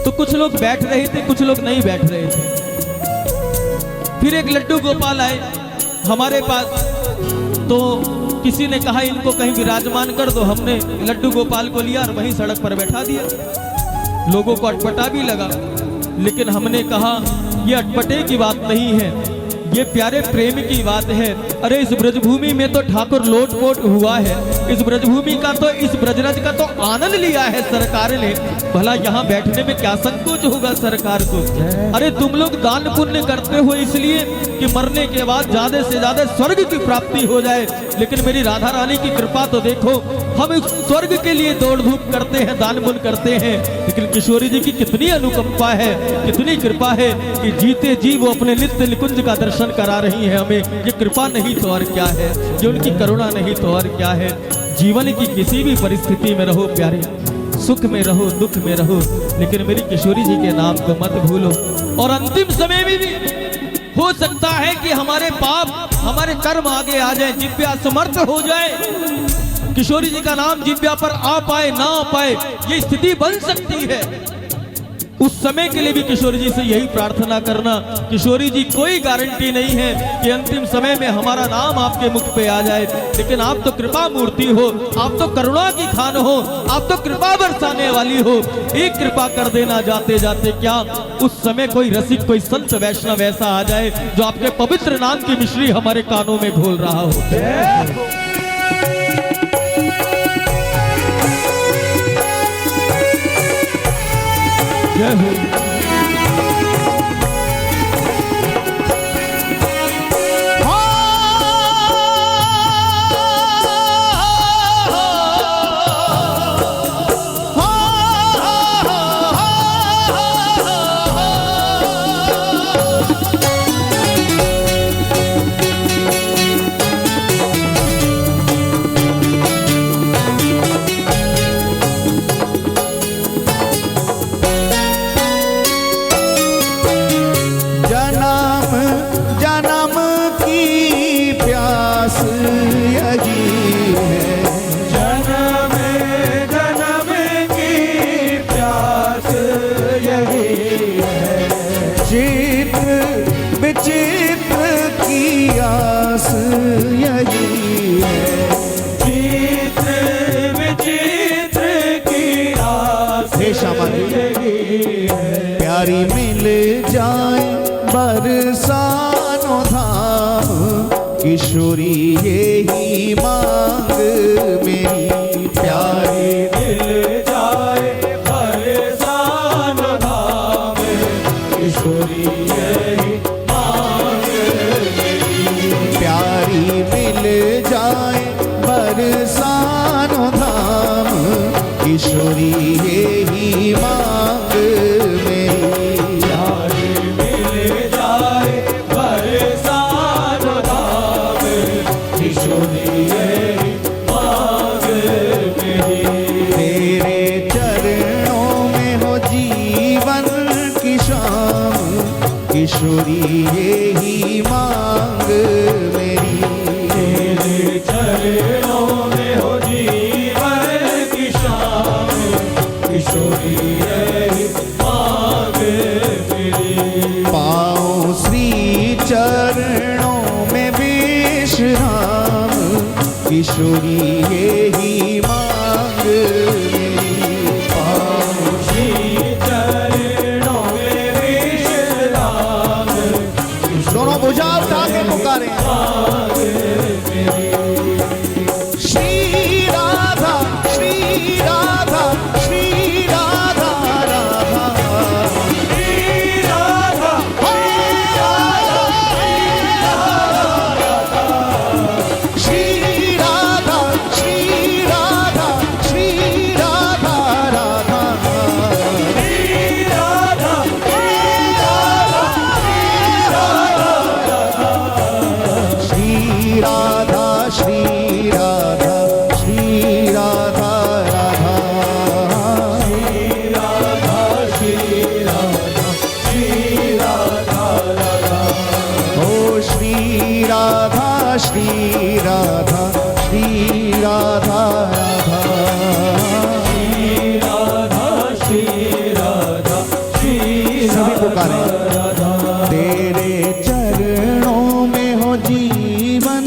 तो कुछ लोग बैठ रहे थे, कुछ लोग नहीं बैठ रहे थे। फिर एक लड्डू गोपाल आए हमारे पास, तो किसी ने कहा इनको कहीं विराजमान कर दो, हमने लड्डू गोपाल को लिया और वहीं सड़क पर बैठा दिया। लोगों को अटपटा भी लगा, लेकिन हमने कहा ये अटपटे की बात नहीं है, ये प्यारे प्रेम की बात है। अरे इस ब्रजभूमि में तो ठाकुर लोटपोट हुआ है, इस ब्रजभूमि का तो, इस ब्रजरज का तो आनंद लिया है सरकार ने, भला यहाँ बैठने में क्या संकोच होगा सरकार को? अरे तुम लोग दान पुण्य करते हो इसलिए कि मरने के बाद ज्यादा से ज्यादा स्वर्ग की प्राप्ति हो जाए, लेकिन मेरी राधा रानी की कृपा तो देखो, हम स्वर्ग के लिए दौड़ धूप करते हैं, दान पुण्य करते हैं, लेकिन किशोरी जी की कितनी अनुकंपा है, कितनी कृपा है कि जीते जी वो अपने नित्य निकुंज का दर्शन करा रही है हमें। ये कृपा नहीं तो और क्या है, ये उनकी करुणा नहीं तो और क्या है। जीवन की किसी भी परिस्थिति में रहो प्यारे, सुख में रहो, दुख में रहो, लेकिन मेरी किशोरी जी के नाम को मत भूलो। और अंतिम समय में भी हो सकता है कि हमारे पाप, हमारे कर्म आगे आ जाए, जिब्या असमर्थ हो जाए, किशोरी जी का नाम जिब्या पर आ पाए ना आ पाए, ये स्थिति बन सकती है। उस समय के लिए भी किशोरी जी से यही प्रार्थना करना, किशोरी जी कोई गारंटी नहीं है कि अंतिम समय में हमारा नाम आपके मुख पे आ जाए, लेकिन आप तो कृपा मूर्ति हो, आप तो करुणा की खान हो, आप तो कृपा बरसाने वाली हो। एक कृपा कर देना जाते जाते, क्या उस समय कोई रसिक, कोई संत वैष्णव ऐसा आ जाए जो आपके पवित्र नाम की मिश्री हमारे कानों में घोल रहा हो। जय हो। किशोरी यही मांग मेरी प्यारी मिल जाए बरसान धाम किशोरी यही मांग मेरी प्यारी मिल जाए बरसान धाम किशोरी यही मांग मेरी प्यारी मिल जाए बरसान धाम किशोरी यही मांग मेरी तेरे चरणों में हो जीवन की शाम किशोरी यही मांग मेरी तेरे चरणों में हो जीवन की शाम किशोरी यही मांग मेरी पाओ श्री चरणों में विश्राम किशोरी यही मांग मेरी पाओ श्री चरणों में विश्राम दोनों भुजा उठा के पुकारे श्री राधा श्री राधा श्री राधा राधा श्री राधा श्री राधा श्री राधा श्री राधा राधा श्री राधा श्री राधा श्री राधा श्री राधा राधा श्री राधा श्री राधा श्री राधा राधा ओ श्री राधा श्री राधा श्री राधा राधा श्री राधा श्री राधा श्री सभी पुकारे राधा तेरे चरणों में हो जीवन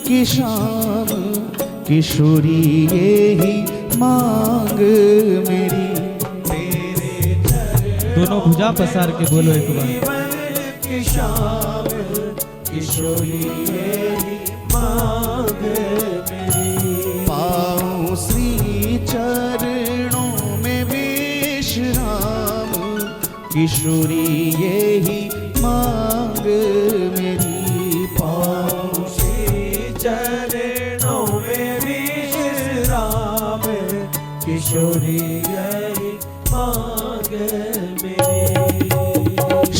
की शाम किशोरी यही मांग मेरी तेरे दोनों भुजा पसार के बोलो एक बार जीवन की शाम किशोरी यही मांग मेरी पाऊं श्री चरणों में विश्राम किशोरी यही मांग मेरी पाऊं श्री चरणों में विश्राम किशोरी यही मांग मेरी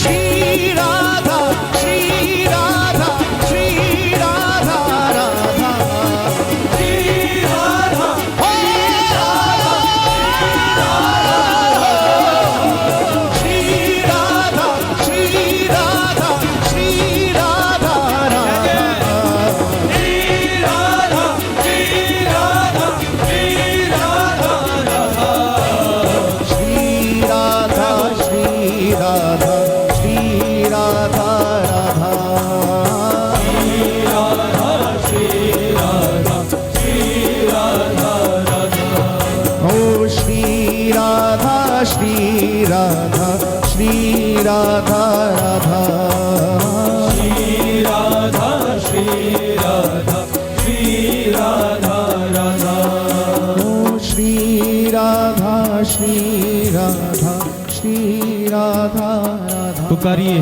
श्री राधा श्री राधा श्री राधा राधा श्री राधा श्री राधा श्री राधा श्री राधा राधा श्री राधा श्री राधा श्री राधा राधा श्री राधा श्री राधा श्री राधा राधा श्री राधा श्री राधा राधा ओ श्री राधा श्री राधा श्री राधा राधा श्री राधा श्री राधा श्री राधा राधा ओ श्री राधा श्री राधा श्री राधा राधा पुकारिए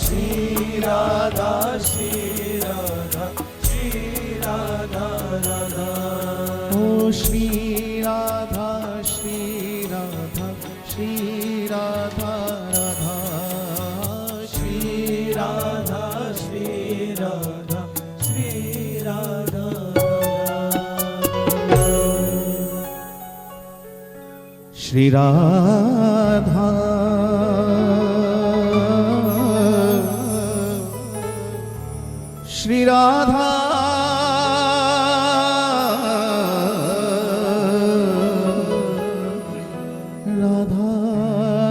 श्री राधा श्री राधा श्री राधा राधा ओ श्री राधा श्री राधा श्री राधा राधा श्री राधा श्री राधा श्री राधा श्री राधा श्री राधा राधा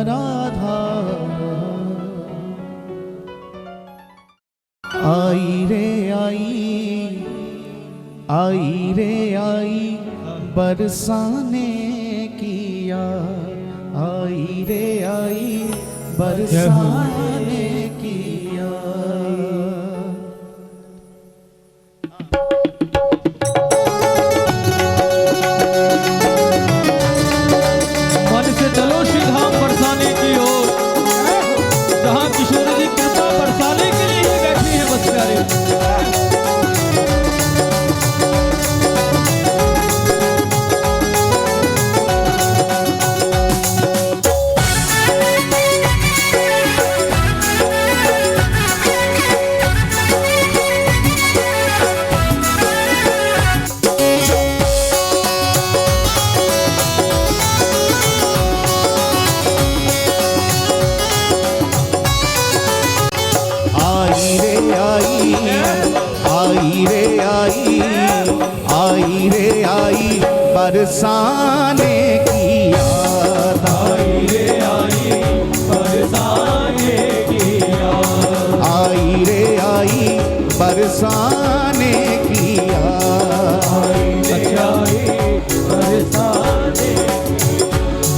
राधा आई रे आई बरसाने किया आई रे आई बरसाने किया बरसाने की याद आई रे आई बरसाने की याद आई रे आई बरसाने की याद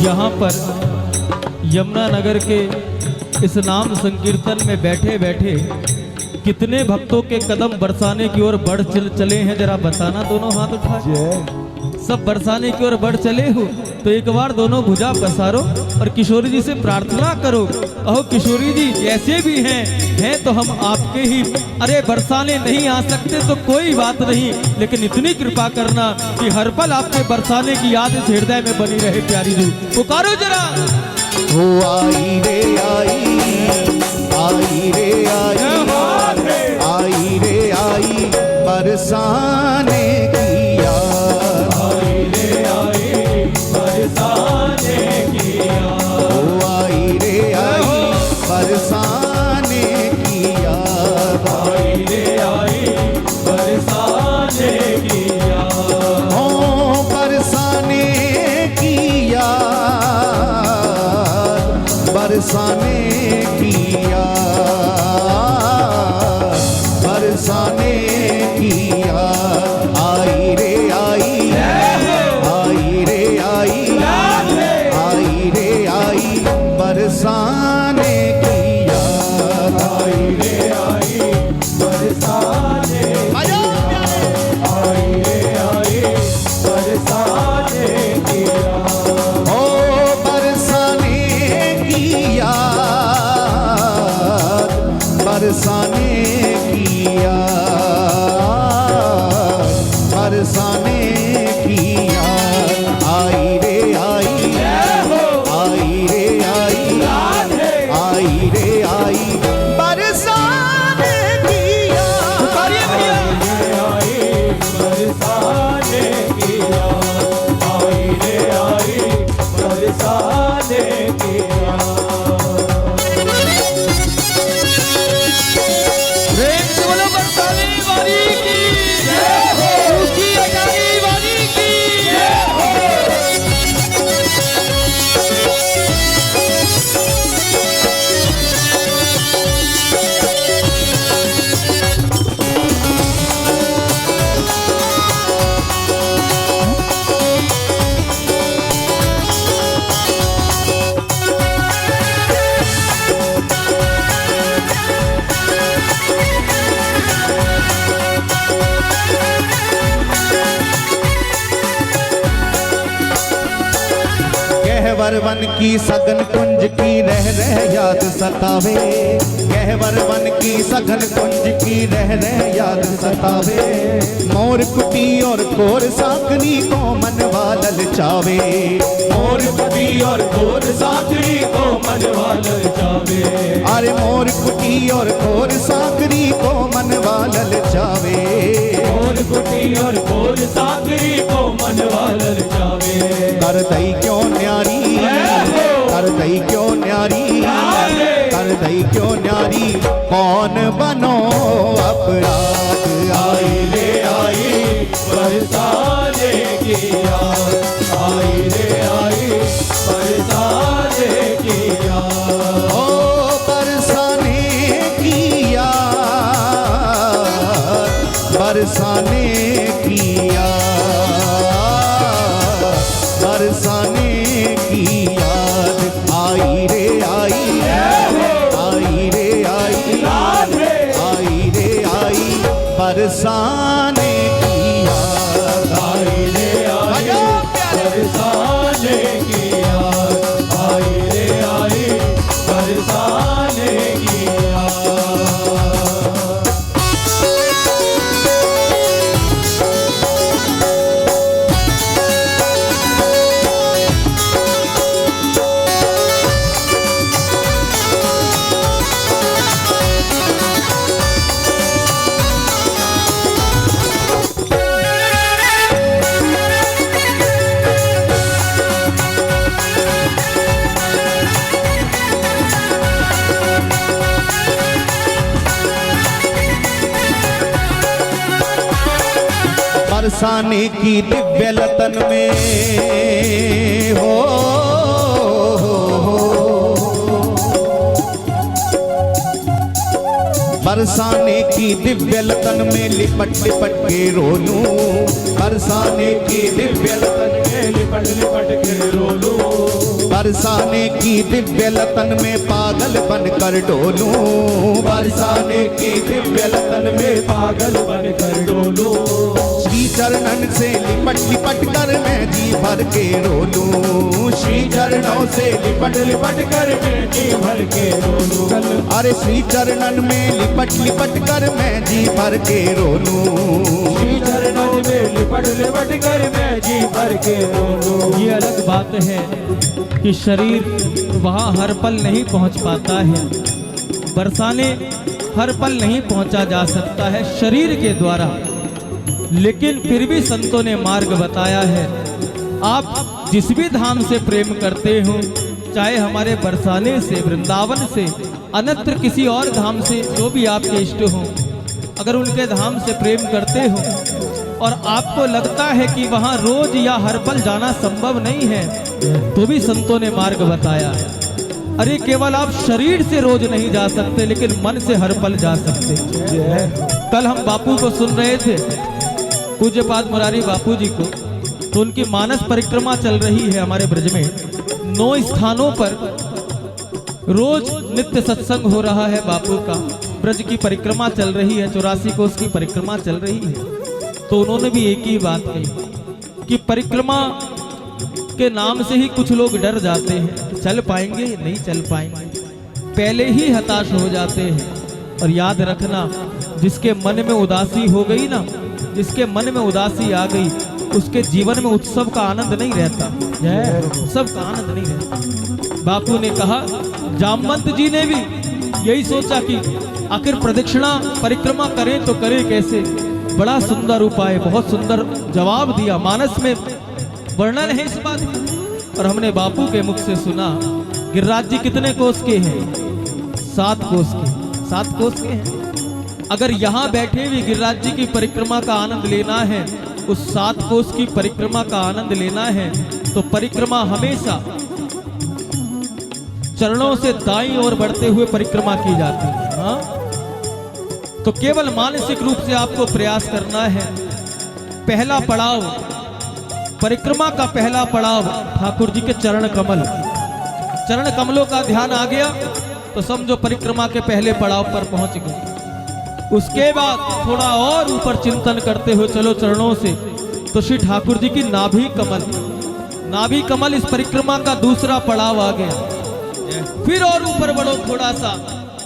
यहाँ पर यमुना नगर के इस नाम संकीर्तन में बैठे बैठे कितने भक्तों के कदम बरसाने की ओर बढ़ चले हैं, जरा बताना। दोनों हाथ उठा सब बरसाने की ओर बढ़ चले हो तो एक बार दोनों भुजा पसारो और किशोरी जी से प्रार्थना करो। अहो किशोरी जी जैसे भी हैं तो हम आपके ही। अरे बरसाने नहीं आ सकते तो कोई बात नहीं, लेकिन इतनी कृपा करना कि हर पल आपके बरसाने की याद इस हृदय में बनी रहे। प्यारी जी पुकारो जरा। हो आई रे आई आई रे आई आई रे आई बरसाने की याद आई रे आई बरसाने की याद हो आई रे आई बरसाने की याद आई रे आई बरसाने की याद हो बरसाने की याद बरसाने की याद बरसाने की याद आई रे आई आई रे आई आई रे आई बरसाने की याद आई रे आई बरसाने आया आई रे आई बरसाने की याद ओ बरसाने की याद बरसाने की याद बरसाने की याद आई रे आई आई रे आई आई रे आई बरसाने की याद आई बरसाने की याद आई रे आई बरसाने की याद प्रेम से बोलो बरसाने वाली की ऊंची अटारी वाली की गहवर वन की सघन कुंज की रह याद सतावे गहवर वन की सघन कुंज की रह याद सतावे मोर कुटी और कोर साकरी को मनवा ललचावे मोर कुटी और कोर साकरी को मनवा ललचावे अरे मोर कुटी और कोर साकरी को मनवा ललचावे मोर कुटी और कोर साकरी को मनवा ललचावे कर दई क्यों न्यारी कर दई क्यों न्यारी कर दई क्यों न्यारी कौन बनो अपराध आई रे आई बरसाने की याद आई रे आई बरसाने की याद ओ बरसाने की याद बरसाने की याद बरसाने की याद आई रे आई आई रे आई आई रे आई बरसाने की याद आई रे आई बरसाने की याद आई रे आई बरसाने की याद बरसाने की दिव्य लतन में हो, बरसाने की दिव्य लतन में लिपट लिपट के रो लूं, बरसाने की दिव्य लतन में लिपट लिपट के रो लूं, बरसाने की दिव्य लतन में पागल बनकर डोलूं, बरसाने की दिव्य लतन में पागल बनकर डोलूं, श्री चरणन से लिपट लिपट कर मैं जी भर के रो लूं, श्री चरणों से लिपट लिपट कर मैं जी भर के रो लूं, अरे श्री चरणन में लिपट लिपट कर मैं जी भर के रो लूं, श्री चरणों में लिपट लिपट कर मैं जी भर के रो लूं। ये अलग बात है कि शरीर वहाँ हर पल नहीं पहुँच पाता है, बरसाने हर पल नहीं पहुँचा जा सकता है शरीर के द्वारा, लेकिन फिर भी संतों ने मार्ग बताया है। आप जिस भी धाम से प्रेम करते हो, चाहे हमारे बरसाने से, वृंदावन से, अन्यत्र किसी और धाम से, जो भी आपके इष्ट हो, अगर उनके धाम से प्रेम करते हो और आपको लगता है कि वहाँ रोज या हर पल जाना संभव नहीं है, तो भी संतों ने मार्ग बताया है। अरे केवल आप शरीर से रोज नहीं जा सकते, लेकिन मन से हर पल जा सकते। कल हम बापू को सुन रहे थे, पूज्यपाद मुरारी बापू जी को, तो उनकी मानस परिक्रमा चल रही है हमारे ब्रज में। 9 स्थानों पर रोज नित्य सत्संग हो रहा है बापू का, ब्रज की परिक्रमा चल रही है, 84 कोस की परिक्रमा चल रही है। तो उन्होंने भी एक ही बात कही कि परिक्रमा के नाम से ही कुछ लोग डर जाते हैं, चल पाएंगे नहीं चल पाएंगे, पहले ही हताश हो जाते हैं। और याद रखना, जिसके मन में उदासी हो गई ना, जिसके मन में उदासी आ गई, उसके जीवन में उत्सव का आनंद नहीं रहता, उत्सव का आनंद नहीं रहता। बापू ने कहा, जामवंत जी ने भी यही सोचा कि आखिर प्रदक्षिणा परिक्रमा करें तो करें कैसे। बड़ा सुंदर उपाय, बहुत सुंदर जवाब दिया, मानस में वर्णन है इस बात का। और हमने बापू के मुख से सुना, गिरिराज जी कितने कोस के हैं? 7 कोस के, 7 कोस के हैं। अगर यहाँ बैठे हुए गिरिराज जी की परिक्रमा का आनंद लेना है, उस 7 कोस की परिक्रमा का आनंद लेना है, तो परिक्रमा हमेशा चरणों से दाईं ओर बढ़ते हुए परिक्रमा की जाती है। हाँ? तो केवल मानसिक रूप से आपको प्रयास करना है। पहला पड़ाव, परिक्रमा का पहला पड़ाव ठाकुर जी के चरण कमल, चरण कमलों का ध्यान आ गया तो समझो परिक्रमा के पहले पड़ाव पर पहुंच गए। उसके बाद थोड़ा और ऊपर चिंतन करते हुए चलो चरणों से, तो श्री ठाकुर जी की नाभि कमल, नाभि कमल इस परिक्रमा का दूसरा पड़ाव आ गया। फिर और ऊपर बढ़ो थोड़ा सा,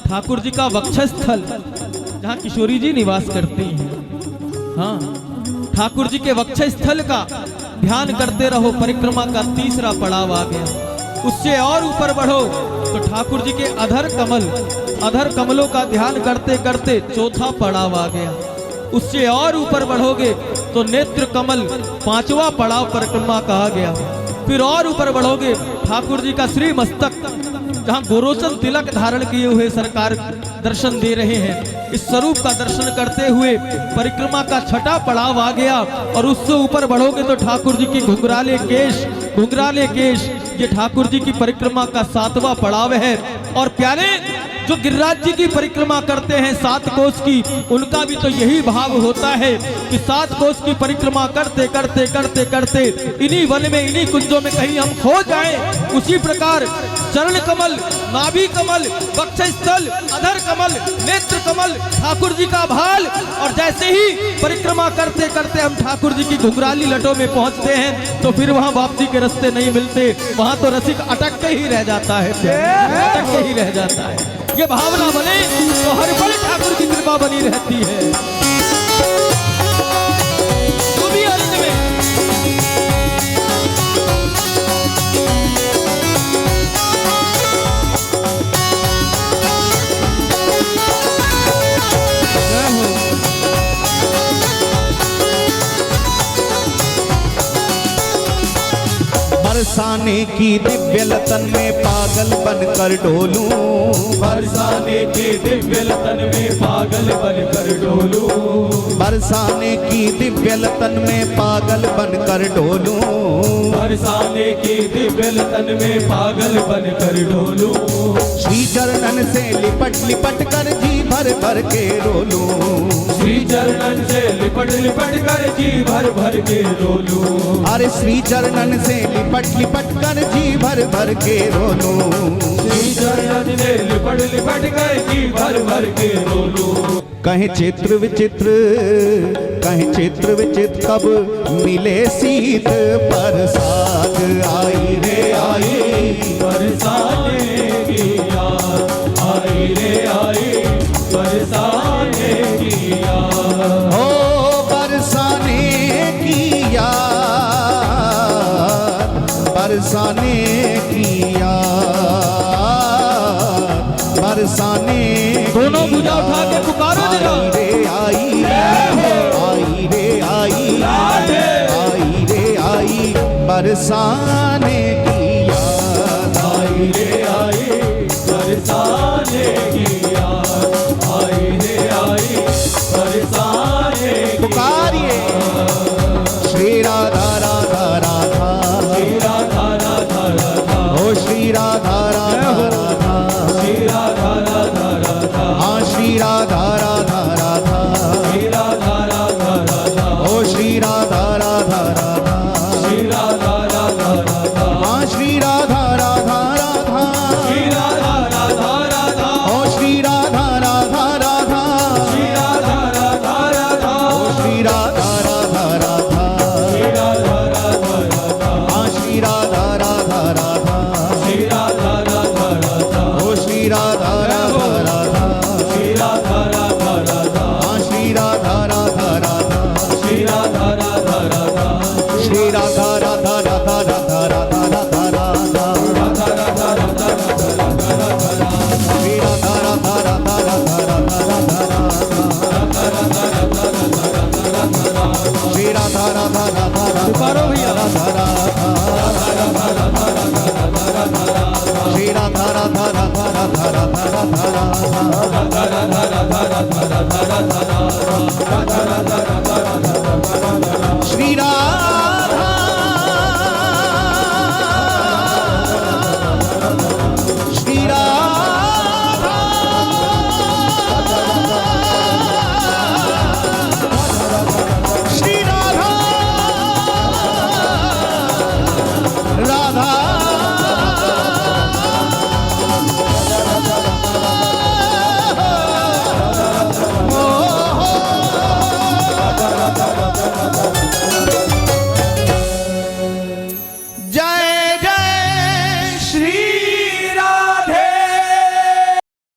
ठाकुर जी का वक्षस्थल, जहाँ किशोरी जी निवास करती हैं। हाँ, ठाकुर जी के वक्षस्थल का ध्यान करते रहो, परिक्रमा का तीसरा पड़ाव आ गया। उससे और ऊपर बढ़ो तो ठाकुर जी के अधर कमल, अधर कमलों का ध्यान करते करते चौथा पड़ाव आ गया। उससे और ऊपर बढ़ोगे तो नेत्र कमल, 5वां पड़ाव परिक्रमा का आ गया। फिर और ऊपर बढ़ोगे, ठाकुर जी का श्री मस्तक, जहाँ गोरोचन तिलक धारण किए हुए सरकार दर्शन दे रहे हैं, इस स्वरूप का दर्शन करते हुए परिक्रमा का 6ठा पड़ाव आ गया। और उससे ऊपर बढ़ोगे तो ठाकुर जी की घुंघराले केश, घुंघराले केश, ये ठाकुर जी की परिक्रमा का 7वां पड़ाव है। और प्यारे जो गिरिराज जी की परिक्रमा करते हैं 7 कोस की, उनका भी तो यही भाव होता है कि 7 कोस की परिक्रमा करते करते करते करते इन्हीं वन में, इन्हीं कुंजों में कहीं हम खो जाएं। उसी प्रकार चरण कमल, नाभि कमल, वक्षस्थल, अधर कमल, नेत्र कमल, ठाकुर जी का भाल। और जैसे ही परिक्रमा करते करते हम ठाकुर जी की घुंघराली लटों में पहुंचते हैं, तो फिर वहां वापसी के रास्ते नहीं मिलते, वहां तो रसिक अटक के ही रह जाता है, अटक के ही रह जाता है। ये भावना बने तो हर पल ठाकुर की कृपा बनी रहती है। तू भी अंत में बरसाने की दिव्य लतन में पागल बनकर डोलूं, बरसाने के दिव्य लतन में पागल बनकर डोलूं, बरसाने की दिव्य लतन में पागल बनकर डोलूं, बरसाने की दिव्य लतन में पागल बनकर डोलूं, श्री चरणन से लिपट लिपट कर जी भर भर के रोलूं, श्री चरणन से लिपट लिपट कर जी भर भर के रोलूं, अरे श्री चरणन से लिपट लिपट कर जी भर भर के रोलूं, श्री चरणन से लिपट लिपट कर जी भर भर के रोलूं। कहीं चित्र विचित्र, कहीं चित्र विचित्र कब मिले सीत बरसात आई रे आई, बरसाने की याद आई रे आई, बरसाने की याद, ओ बरसाने की याद, बरसाने की याद, बरसाने दोनों भुजा उठा के पुकारो जरा। आई रे आई, आई रे आई, आई रे आई, बरसाने